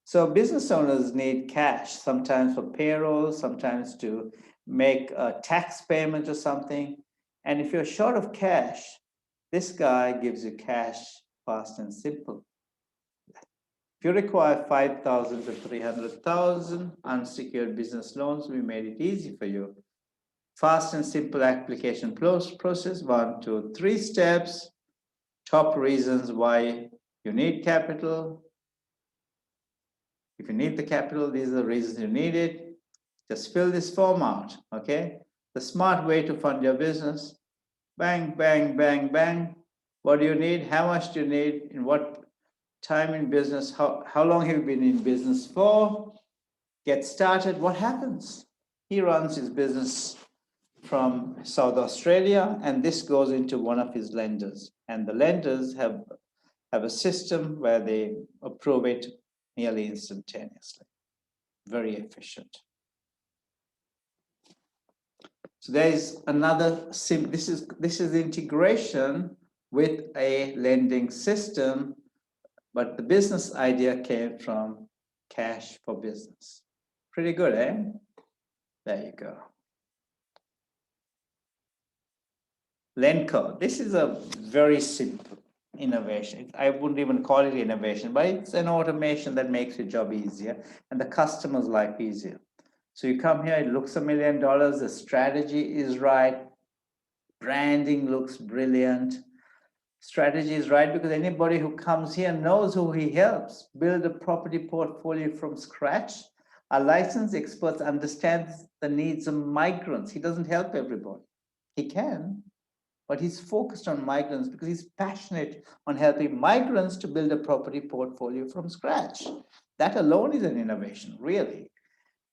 So business owners need cash, sometimes for payroll, sometimes to make a tax payment or something. And if you're short of cash, this guy gives you cash fast and simple. If you require 5,000 to 300,000 unsecured business loans, we made it easy for you. Fast and simple application process, 1, 2, 3 steps. Top reasons why you need capital. If you need the capital, these are the reasons you need it. Just fill this form out, okay? The smart way to fund your business. Bang, bang, bang, bang. What do you need? How much do you need? In what time in business? How long have you been in business for? Get started. What happens? He runs his business from South Australia, and this goes into one of his lenders. And the lenders have a system where they approve it nearly instantaneously. Very efficient. So there is another this is integration with a lending system, but the business idea came from Cash for Business. Pretty good, eh? There you go. Lenco. This is a very simple innovation. I wouldn't even call it innovation, but it's an automation that makes your job easier and the customer's life easier. So you come here, it looks $1 million, the strategy is right, branding looks brilliant. Strategy is right because anybody who comes here knows who he helps build a property portfolio from scratch. Our licensed experts understand the needs of migrants. He doesn't help everybody. He can, but he's focused on migrants because he's passionate on helping migrants to build a property portfolio from scratch. That alone is an innovation, really.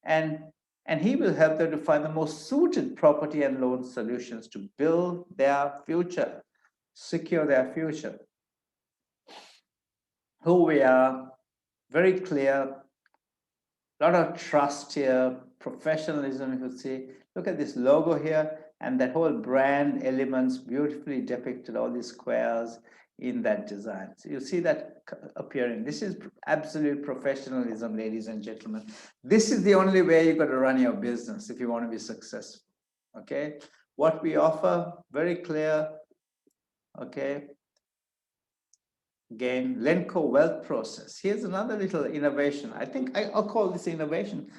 And he will help them to find the most suited property and loan solutions to build their future, secure their future. Who we are, very clear, a lot of trust here, professionalism, you see. Look at this logo here, and that whole brand elements beautifully depicted, all these squares in that design. So you see that appearing. This is absolute professionalism, ladies and gentlemen. This is the only way you've got to run your business if you want to be successful, okay? What we offer, very clear, okay? Again, Lenco wealth process. Here's another little innovation. I think I'll call this innovation.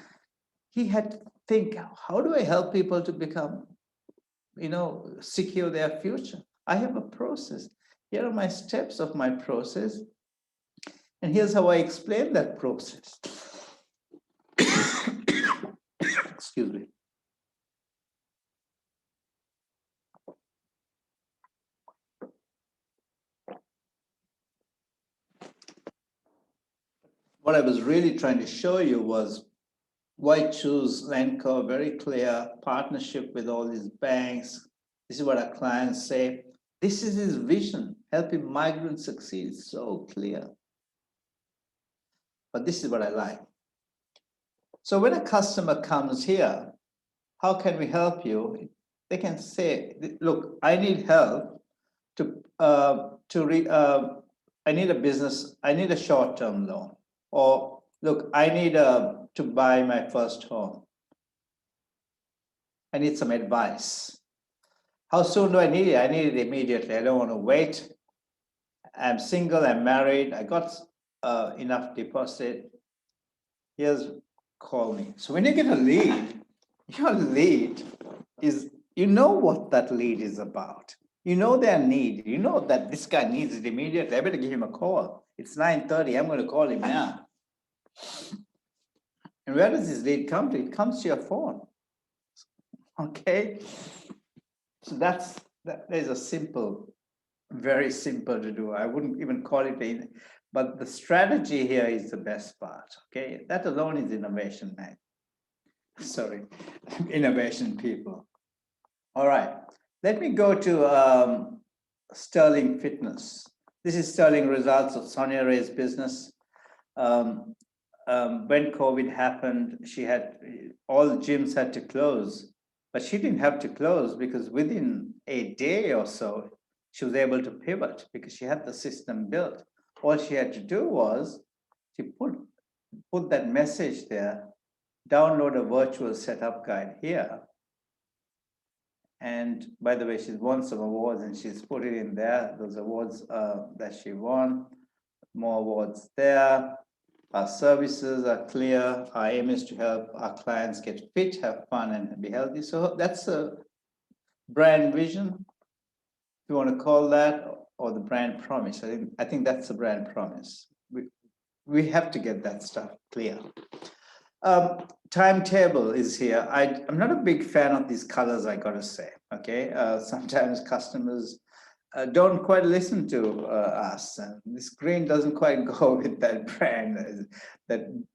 He had to think, how do I help people to become, secure their future? I have a process. Here are my steps of my process. And here's how I explain that process. Excuse me. What I was really trying to show you was why choose Lenco, very clear partnership with all these banks. This is what our clients say. This is his vision, helping migrants succeed. It's so clear. But this is what I like. So when a customer comes here, how can we help you? They can say, look, I need help I need a business, I need a short-term loan. Or look, I need to buy my first home. I need some advice. How soon do I need it? I need it immediately. I don't want to wait. I'm single, I'm married, I got enough deposit. Here's, call me. So when you get a lead, your lead is, you know what that lead is about. You know their need. You know that this guy needs it immediately. I better give him a call. It's 9:30. I'm going to call him now. And where does this lead come to? It comes to your phone. Okay. So that is a simple, very simple to do. I wouldn't even call it a, but the strategy here is the best part. Okay. That alone is innovation, man. Sorry, innovation people. All right. Let me go to Sterling Fitness. This is Sterling results of Sonia Ray's business. When COVID happened, she had, all the gyms had to close, but she didn't have to close because within a day or so, she was able to pivot because she had the system built. All she had to do was she put that message there, download a virtual setup guide here. And by the way, she's won some awards and she's put it in there, those awards that she won, more awards there. Our services are clear. Our aim is to help our clients get fit, have fun, and be healthy. So that's a brand vision, if you want to call that, or the brand promise. I think that's the brand promise. We have to get that stuff clear. Timetable is here. I'm not a big fan of these colors, I gotta say. Okay, sometimes customers don't quite listen to us, and this green doesn't quite go with that brand,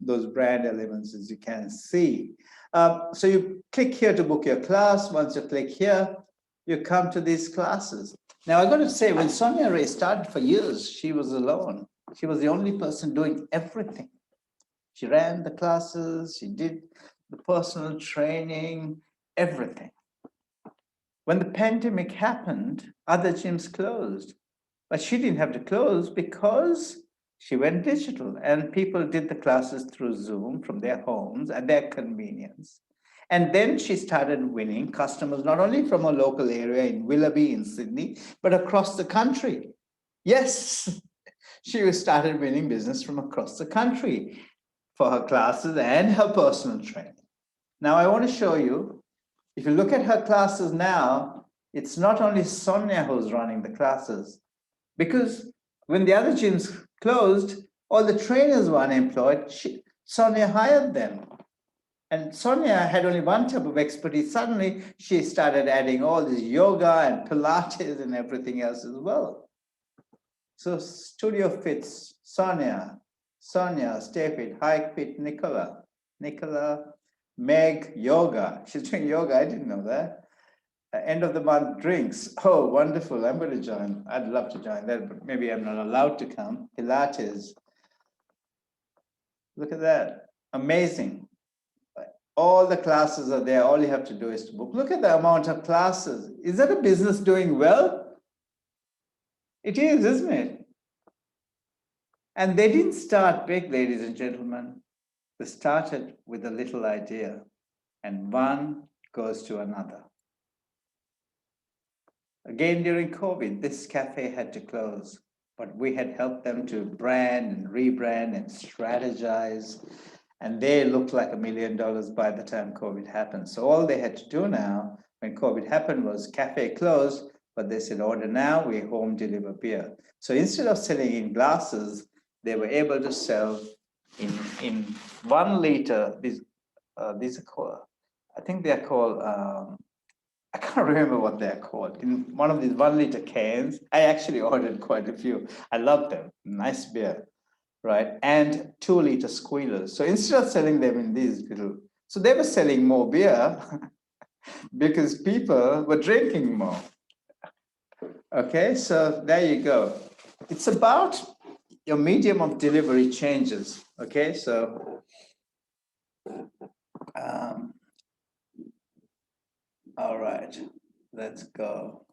those brand elements, as you can see. So you click here to book your class. Once you click here, you come to these classes. Now I got to say, when Sonia Ray started for years, she was alone. She was the only person doing everything. She ran the classes, she did the personal training, everything. When the pandemic happened, other gyms closed, but she didn't have to close because she went digital and people did the classes through Zoom from their homes at their convenience. And then she started winning customers, not only from a local area in Willoughby in Sydney, but across the country. Yes, she started winning business from across the country for her classes and her personal training. Now I want to show you, if you look at her classes now, it's not only Sonia who's running the classes, because when the other gyms closed, all the trainers were unemployed. Sonia hired them. And Sonia had only one type of expertise. Suddenly, she started adding all this yoga and Pilates and everything else as well. So Studio Fits, Sonia, Stay Fit, Hike Fit, Nicola, Meg, yoga. She's doing yoga, I didn't know that. End of the month drinks. Oh, wonderful. I'm going to join. I'd love to join that, but maybe I'm not allowed to come. Pilates. Look at that. Amazing. All the classes are there. All you have to do is to book. Look at the amount of classes. Is that a business doing well? It is, isn't it? And they didn't start big, ladies and gentlemen. They started with a little idea, and one goes to another. Again, during COVID, this cafe had to close, but we had helped them to brand and rebrand and strategize, and they looked like $1 million by the time COVID happened. So all they had to do now, when COVID happened, was cafe closed, but they said, order now, we home deliver beer. So instead of selling in glasses, they were able to sell in 1 liter. These are called, I think they're called, I can't remember what they're called. In one of these 1 liter cans, I actually ordered quite a few. I love them, nice beer, right? And 2 liter squealers. So instead of selling them in these little, so they were selling more beer because people were drinking more. Okay, so there you go. It's about your medium of delivery changes. Okay, so all right, let's go.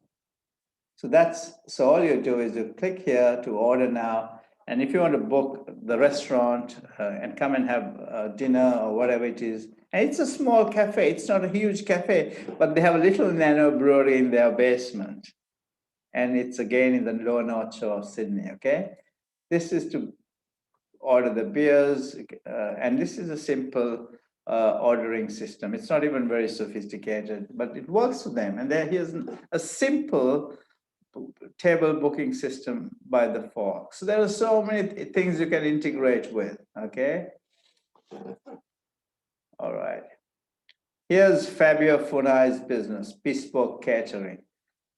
So all you do is you click here to order now. And if you want to book the restaurant and come and have dinner or whatever it is, And it's a small cafe. It's not a huge cafe, but they have a little nano brewery in their basement. And it's again in the lower north shore of Sydney, okay? This is to order the beers, and this is a simple ordering system. It's not even very sophisticated, but it works for them. And here's a simple table booking system by the fork. So there are so many things you can integrate with, okay? All right. Here's Fabio Funai's business, bespoke catering.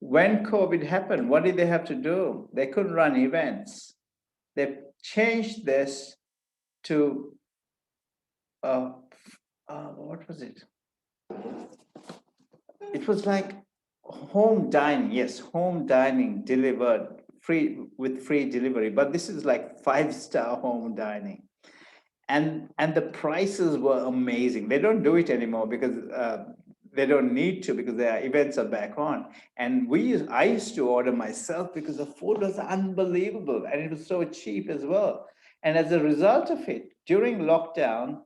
When COVID happened, what did they have to do? They couldn't run events. They changed this to, what was it? It was like home dining. Yes, home dining delivered free with free delivery, but this is like 5-star home dining. And the prices were amazing. They don't do it anymore because they don't need to, because their events are back on. And I used to order myself because the food was unbelievable and it was so cheap as well. And as a result of it, during lockdown,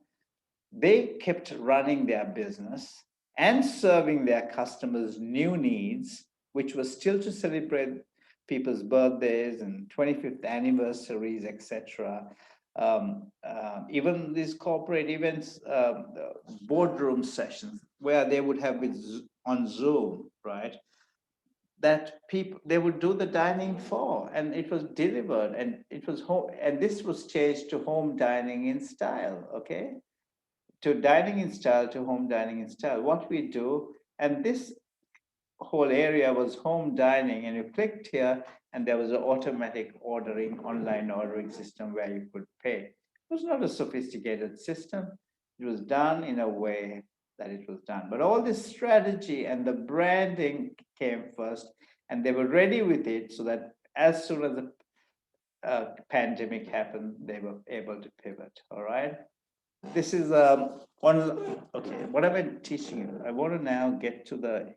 they kept running their business and serving their customers new needs, which was still to celebrate people's birthdays and 25th anniversaries, etc. Even these corporate events, boardroom sessions where they would have it on Zoom, right? That people, they would do the dining for, and it was delivered, and it was home, and this was changed to home dining in style, okay? To dining in style, to home dining in style. What we do, and this whole area was home dining, and you clicked here and there was an automatic ordering, online ordering system where you could pay. It was not a sophisticated system. It was done in a way that it was done. But all this strategy and the branding came first, and they were ready with it so that as soon as the pandemic happened, they were able to pivot, all right? This is one, okay, what am I teaching you? I want to now get to the,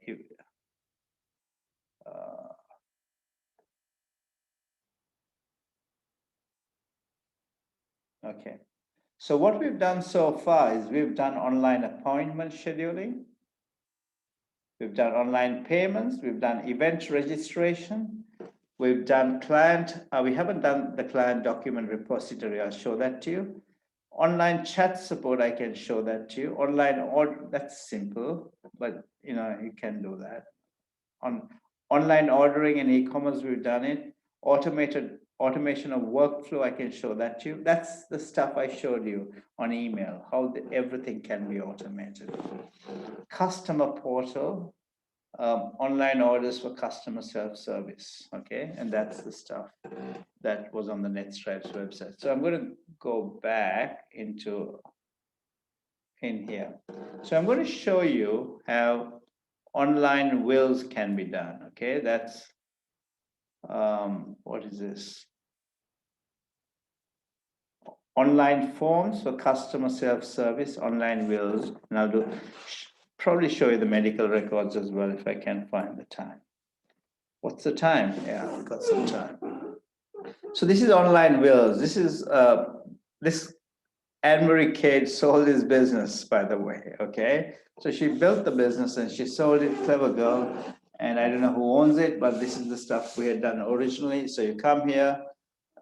okay. So what we've done so far is we've done online appointment scheduling, we've done online payments, we've done event registration, we've done client, we haven't done the client document repository, I'll show that to you. Online chat support, I can show that to you. Online order, that's simple, but you can do that. On online ordering and e-commerce, we've done it. Automation of workflow, I can show that to you. That's the stuff I showed you on email, how everything can be automated. Customer portal, online orders for customer self-service, okay? And that's the stuff that was on the netStripes website. So I'm going to go back in here. So I'm going to show you how online wills can be done, okay? That's, what is this? Online forms for customer self-service, online wills, and I'll probably show you the medical records as well if I can find the time. What's the time? Yeah, we've got some time. So this is online wills. This is, this Anne-Marie Cage sold his business, by the way, okay? So she built the business and she sold it, clever girl. And I don't know who owns it, but this is the stuff we had done originally. So you come here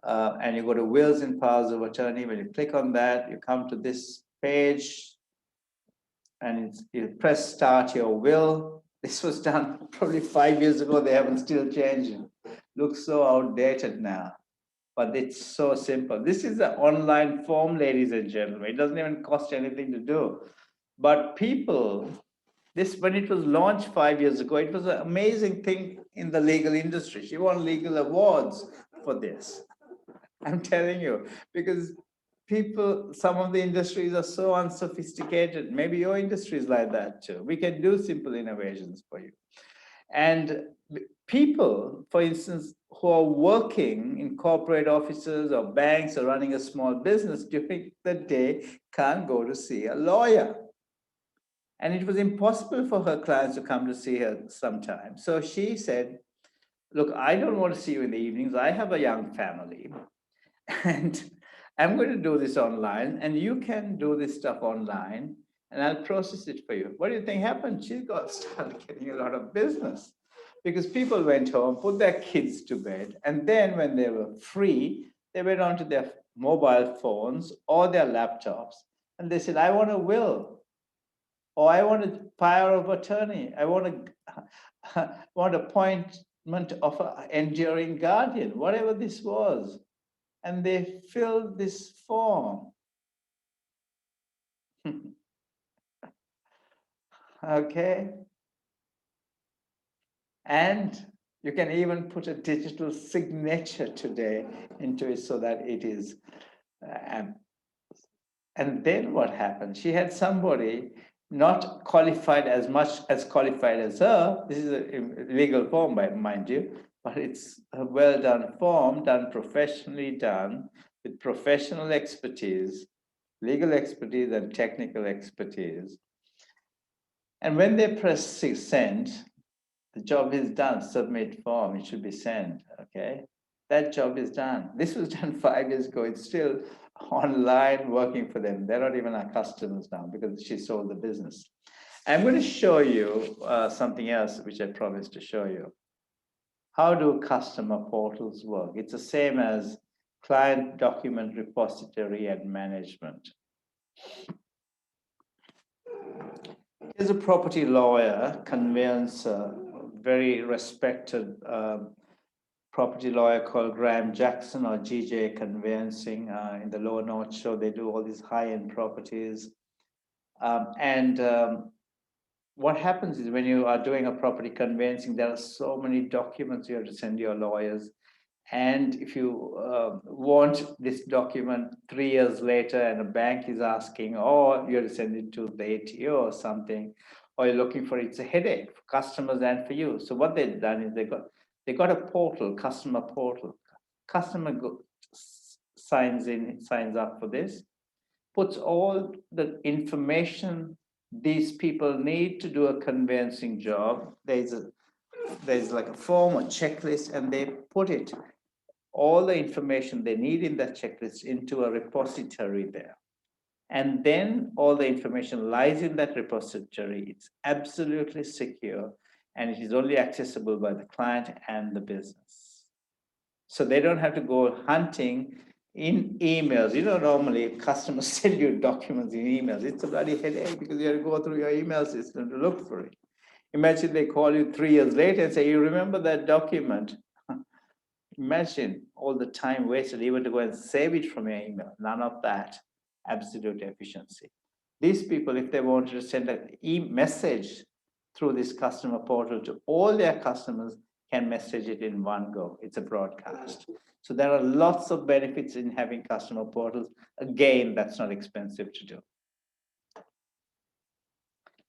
and you go to wills and powers of attorney. When you click on that, you come to this page and you press start your will. This was done probably 5 years ago. They haven't still changed it. Looks so outdated now, but it's so simple. This is an online form, ladies and gentlemen. It doesn't even cost anything to do. But people, when it was launched 5 years ago, it was an amazing thing in the legal industry. She won legal awards for this. I'm telling you, because people, some of the industries are so unsophisticated. Maybe your industry is like that too. We can do simple innovations for you. And people, for instance, who are working in corporate offices or banks or running a small business during the day can't go to see a lawyer. And it was impossible for her clients to come to see her sometimes. So she said, look, I don't want to see you in the evenings. I have a young family. And I'm going to do this online, and you can do this stuff online. and I'll process it for you. What do you think happened? She got started getting a lot of business because people went home, put their kids to bed, and then when they were free, they went onto their mobile phones or their laptops, and they said, I want a will, or I want a power of attorney. I want a want appointment of an enduring guardian, whatever this was. And they filled this form. Okay. And you can even put a digital signature today into it so that it is. And then what happened? She had somebody not qualified as much as qualified as her. This is a legal form, mind you, but it's a well done form, done professionally, done with professional expertise, legal expertise, and technical expertise. And when they press send, the job is done. Submit form, it should be sent. Okay, that job is done. This was done 5 years ago. It's still online working for them. They're not even our customers now because she sold the business. I'm going to show you something else which I promised to show you. How do customer portals work? It's the same as client document repository and management. Here's a property lawyer, conveyancer, very respected property lawyer called Graham Jackson or GJ Conveyancing in the Lower North Shore. They do all these high-end properties. What happens is when you are doing a property conveyancing, there are so many documents you have to send your lawyers. And if you want this document 3 years later and a bank is asking, or you have to send it to the ATO or something, or you're looking for it, it's a headache for customers and for you. So what they've done is they got a portal, customer portal. Customer signs up for this, puts all the information these people need to do a conveyancing job. There's like a form or checklist, and they put it, all the information they need in that checklist, into a repository there. And then all the information lies in that repository. It's absolutely secure, and it is only accessible by the client and the business. So they don't have to go hunting in emails. You know, normally customers send you documents in emails. It's a bloody headache because you have to go through your email system to look for it. Imagine they call you 3 years later and say, you remember that document? Imagine all the time wasted even to go and save it from your email. None of that. Absolute efficiency. These people, if they wanted to send an e-message through this customer portal to all their customers, can message it in one go. It's a broadcast. So there are lots of benefits in having customer portals. Again, that's not expensive to do.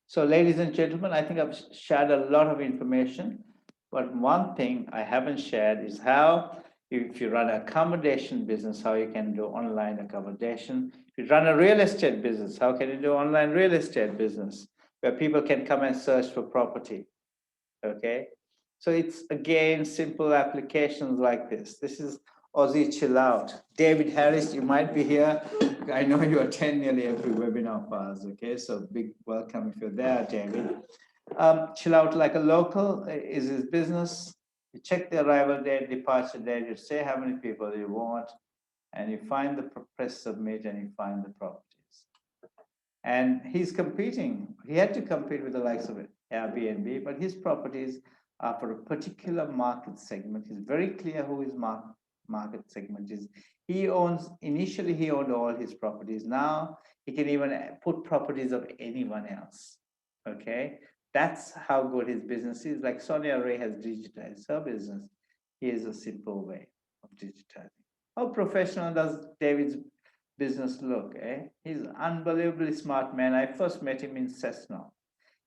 So ladies and gentlemen, I think I've shared a lot of information, but one thing I haven't shared is how, if you run an accommodation business, how you can do online accommodation. If you run a real estate business, how can you do online real estate business, where people can come and search for property, okay? So it's, again, simple applications like this. This is Aussie Chill Out. David Harris, you might be here. I know you attend nearly every webinar of ours, okay? So big welcome if you're there, David. Chill Out Like a Local is his business. You check the arrival date, departure date, you say how many people you want, and you find the press submit, and you find the properties. And he's competing. He had to compete with the likes of Airbnb, but his properties are for a particular market segment. He's very clear who his market segment is. Initially he owned all his properties. Now he can even put properties of anyone else, okay? That's how good his business is. Like Sonia Ray has digitized her business. Here's a simple way of digitizing. How professional does David's business look, eh? He's an unbelievably smart man. I first met him in Cessna.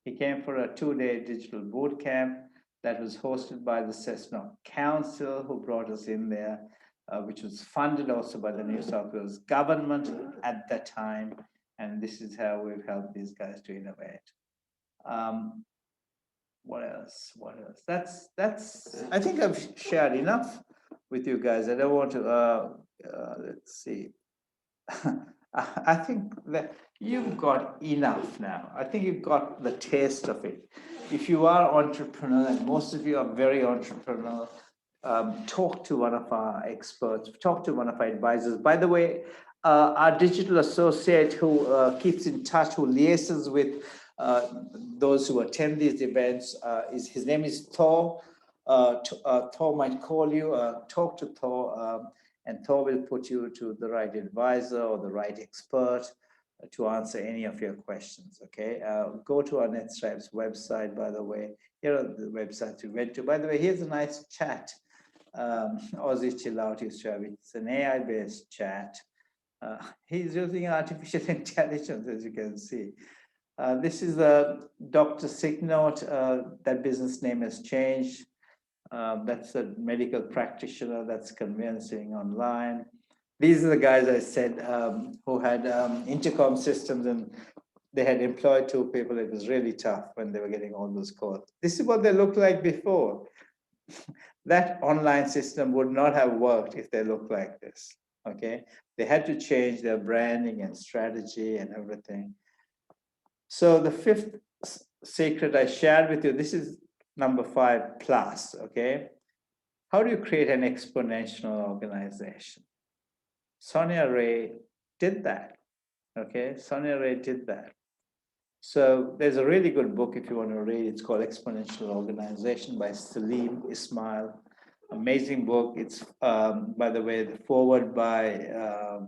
He came for a 2-day digital boot camp that was hosted by the Cessna Council, who brought us in there, which was funded also by the New South Wales government at that time. And this is how we've helped these guys to innovate. What else? What else? That's. I think I've shared enough with you guys. I don't want to. Let's see. I think that you've got enough now. I think you've got the taste of it. If you are entrepreneur, and most of you are very entrepreneurial, talk to one of our experts, talk to one of our advisors. By the way, our digital associate who keeps in touch, who liaises with those who attend these events, his name is Thor. Thor might call you, talk to Thor, and Thor will put you to the right advisor or the right expert to answer any of your questions. Okay, go to our netStripes website. By the way, here are the websites you went to. By the way, here's a nice chat. Aussie Chill Out is showing. It's an AI-based chat. He's using artificial intelligence, as you can see. This is a Dr. Signote. That business name has changed. That's a medical practitioner that's convincing online. These are the guys I said who had intercom systems, and they had employed 2 people. It was really tough when they were getting all those calls. This is what they looked like before. That online system would not have worked if they looked like this. Okay, they had to change their branding and strategy and everything. So the 5th secret I shared with you, this is number 5 plus. Okay, how do you create an exponential organization? Sonia Ray did that. Okay, Sonia Ray did that. So there's a really good book if you want to read. It's called Exponential Organization by Salim Ismail. Amazing book. It's, by the way, the foreword by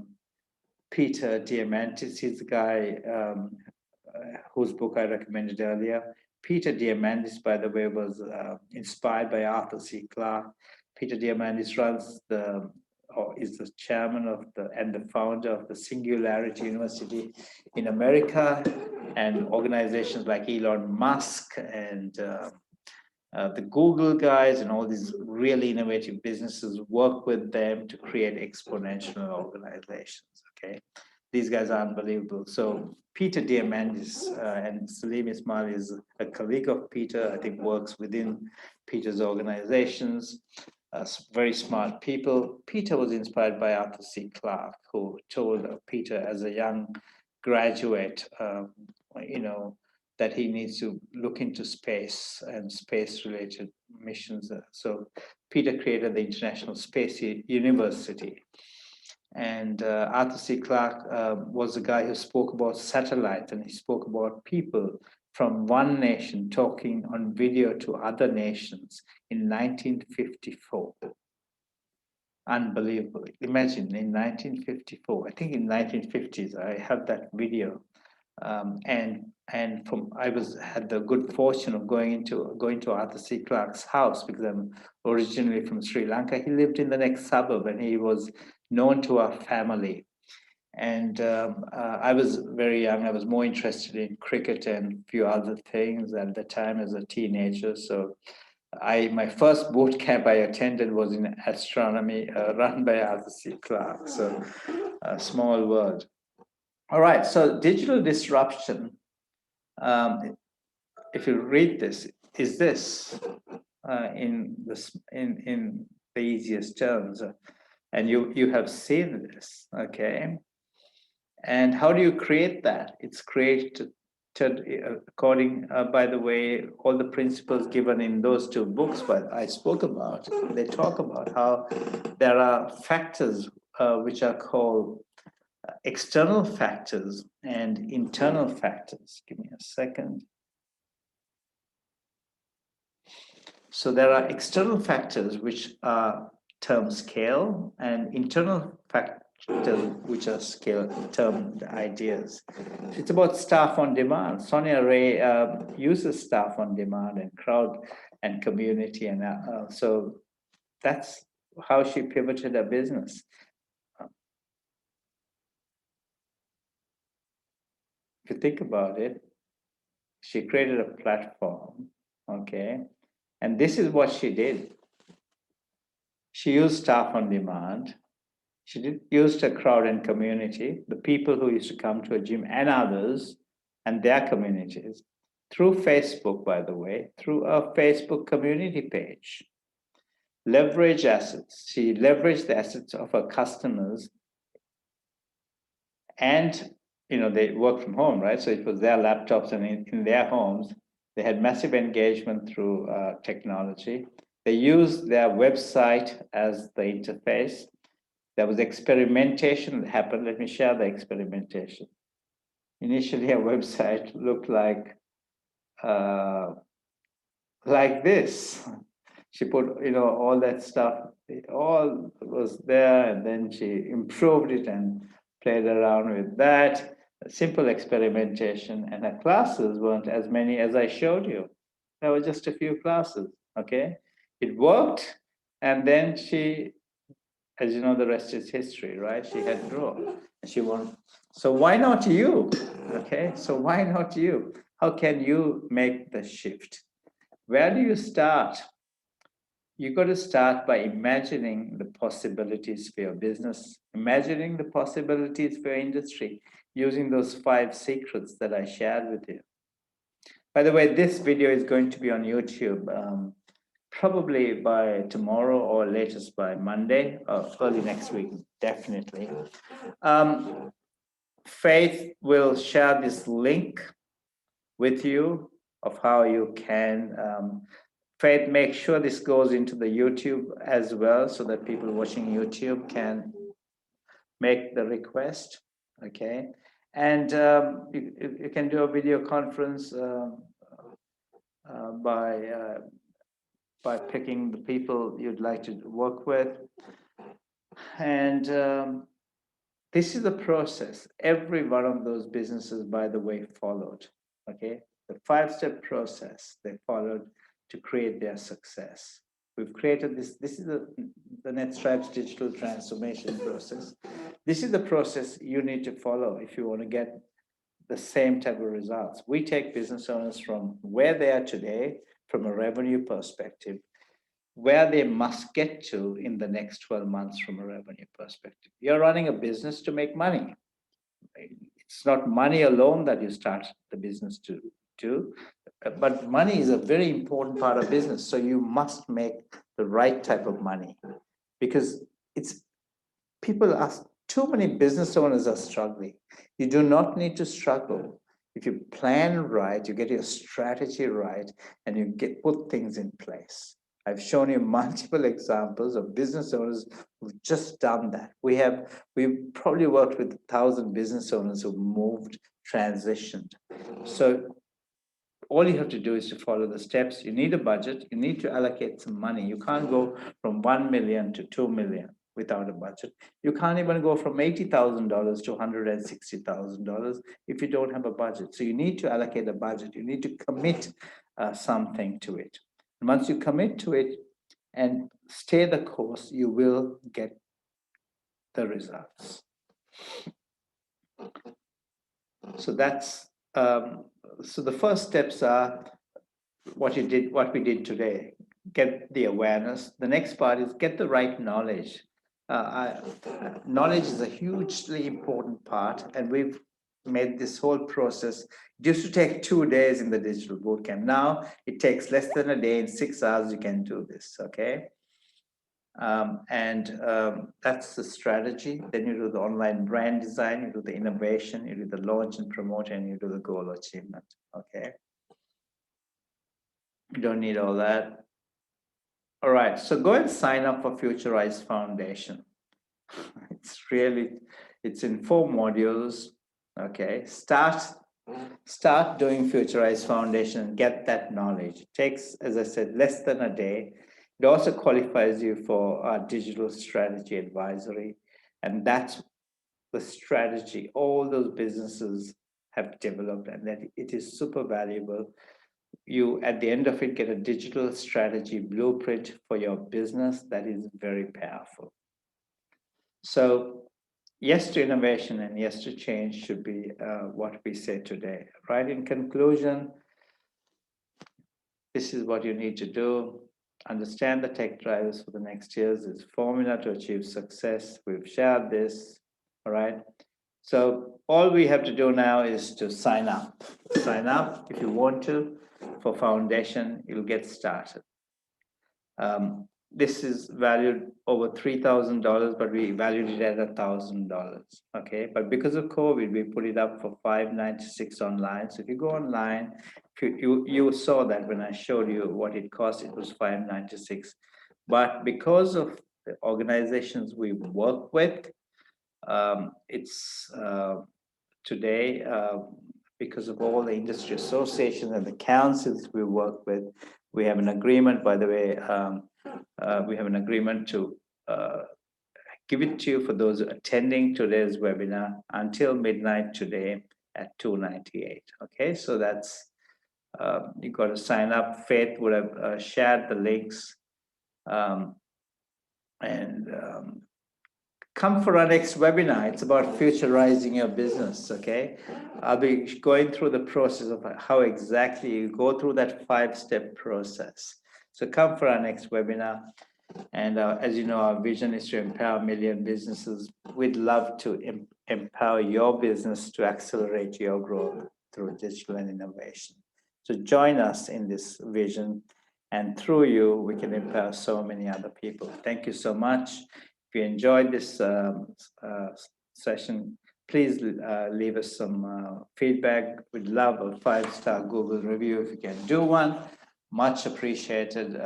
Peter Diamandis. He's the guy whose book I recommended earlier. Peter Diamandis, by the way, was inspired by Arthur C. Clarke. Peter Diamandis runs or is the chairman of and the founder of the Singularity University in America, and organizations like Elon Musk and the Google guys and all these really innovative businesses work with them to create exponential organizations. Okay, these guys are unbelievable. So Peter Diamandis and Salim Ismail is a colleague of Peter. I think works within Peter's organizations. Very smart people. Peter was inspired by Arthur C. Clarke, who told Peter as a young graduate, that he needs to look into space and space-related missions. So Peter created the International Space University. And Arthur C. Clarke was the guy who spoke about satellites, and he spoke about people from one nation talking on video to other nations in 1954. Unbelievable. Imagine in 1954, I think in 1950s, I have that video. And I had the good fortune of going to Arthur C. Clarke's house, because I'm originally from Sri Lanka. He lived in the next suburb, and he was known to our family. And I was very young. I was more interested in cricket and a few other things at the time as a teenager. So my first boot camp I attended was in astronomy, run by Arthur C. Clarke. So a small world. All right. So digital disruption. If you read this, is this in the easiest terms, and you have seen this, okay? And how do you create that? It's created according, by the way, all the principles given in those 2 books that I spoke about. They talk about how there are factors which are called external factors and internal factors. Give me a second. So there are external factors which are term scale, and internal factors which are scale termed ideas. It's about staff on demand. Sonia Ray uses staff on demand and crowd and community, and so that's how she pivoted her business. If you think about it, she created a platform, okay? And this is what she did. She used staff on demand. She used her crowd and community, the people who used to come to a gym and others and their communities, through Facebook, by the way, through a Facebook community page. Leverage assets. She leveraged the assets of her customers And they work from home, right? So it was their laptops, and in their homes, they had massive engagement through technology. They used their website as the interface. There was experimentation that happened. Let me share the experimentation. Initially, a website looked uh, like this. She put, all that stuff, it all was there, and then she improved it and played around with that. A simple experimentation, and her classes weren't as many as I showed you. There were just a few classes, okay? It worked, and then she, as you know, the rest is history, right? She had grown, and she won. So why not you? Okay, so why not you? How can you make the shift? Where do you start? You got to start by imagining the possibilities for your business, imagining the possibilities for your industry, using those 5 secrets that I shared with you. By the way, this video is going to be on YouTube probably by tomorrow or latest by Monday or early next week, definitely. Faith will share this link with you of how you can Faith, make sure this goes into the YouTube as well, so that people watching YouTube can make the request, okay? And you can do a video conference by picking the people you'd like to work with. And this is the process. Every one of those businesses, by the way, followed, okay? The 5-step process they followed to create their success. We've created this. This is the netStripes digital transformation process. This is the process you need to follow if you want to get the same type of results. We take business owners from where they are today, from a revenue perspective, where they must get to in the next 12 months from a revenue perspective. You're running a business to make money. It's not money alone that you start the business to do, but money is a very important part of business. So you must make the right type of money, because it's people ask, too many business owners are struggling. You do not need to struggle. If you plan right, you get your strategy right, and you put things in place. I've shown you multiple examples of business owners who've just done that. We've probably worked with 1,000 business owners who've moved, transitioned. So all you have to do is to follow the steps. You need a budget. You need to allocate some money. You can't go from 1 million to 2 million without a budget. You can't even go from $80,000 to $160,000 if you don't have a budget. So you need to allocate a budget. You need to commit something to it. And once you commit to it and stay the course, you will get the results. So that's so the first steps are what we did today. Get the awareness. The next part is get the right knowledge. Knowledge is a hugely important part, and we've made this whole process. It used to take 2 days in the digital bootcamp. Now it takes less than a day. In 6 hours, you can do this, okay? That's the strategy. Then you do the online brand design, you do the innovation, you do the launch and promote, and you do the goal achievement, okay? You don't need all that. All right, so go and sign up for Futurize Foundation. It's in 4 modules, okay? Start doing Futurize Foundation and get that knowledge. It takes, as I said, less than a day. It also qualifies you for our digital strategy advisory. And that's the strategy all those businesses have developed, and that it is super valuable. You, at the end of it, get a digital strategy blueprint for your business that is very powerful. So yes to innovation and yes to change should be what we say today, right? In conclusion, this is what you need to do. Understand the tech drivers for the next years. Is formula to achieve success. We've shared this, all right? So all we have to do now is to sign up. Sign up if you want to for foundation. You'll get started. this is valued over $3,000, but we valued it at $1,000. Okay, but because of COVID, we put it up for $596 online. So if you go online, if you saw that when I showed you what it cost, it was $596. But because of the organizations we work with, it's today, because of all the industry associations and the councils we work with, we have an agreement, by the way, we have an agreement to give it to you for those attending today's webinar until midnight today at $298. Okay, so that's, you got to sign up. Faith would have shared the links. And come for our next webinar. It's about futurizing your business, okay? I'll be going through the process of how exactly you go through that 5-step process. So come for our next webinar. And as you know, our vision is to empower a million businesses. We'd love to empower your business to accelerate your growth through digital and innovation. So join us in this vision, and through you, we can empower so many other people. Thank you so much. If you enjoyed this session, please leave us some feedback. We'd love a 5-star Google review if you can do one. Much appreciated.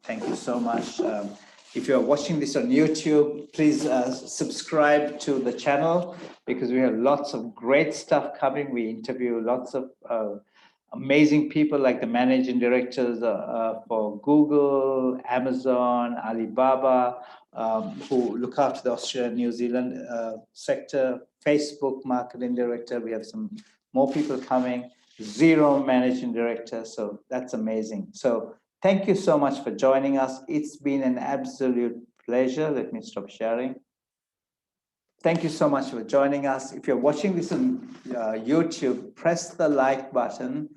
Thank you so much. If you're watching this on YouTube, please subscribe to the channel, because we have lots of great stuff coming. We interview lots of amazing people like the managing directors for Google, Amazon, Alibaba, who look after the Australia, New Zealand sector, Facebook marketing director. We have some more people coming, Zero managing director. So that's amazing. So thank you so much for joining us. It's been an absolute pleasure. Let me stop sharing. Thank you so much for joining us. If you're watching this on YouTube, press the like button.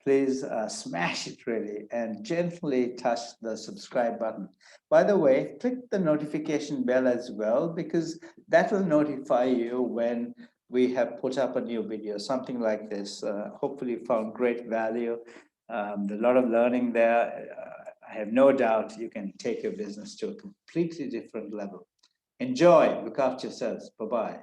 Please smash it really and gently touch the subscribe button. By the way, click the notification bell as well, because that will notify you when we have put up a new video, something like this. Hopefully you found great value. A lot of learning there. I have no doubt you can take your business to a completely different level. Enjoy, look after yourselves. Bye-bye.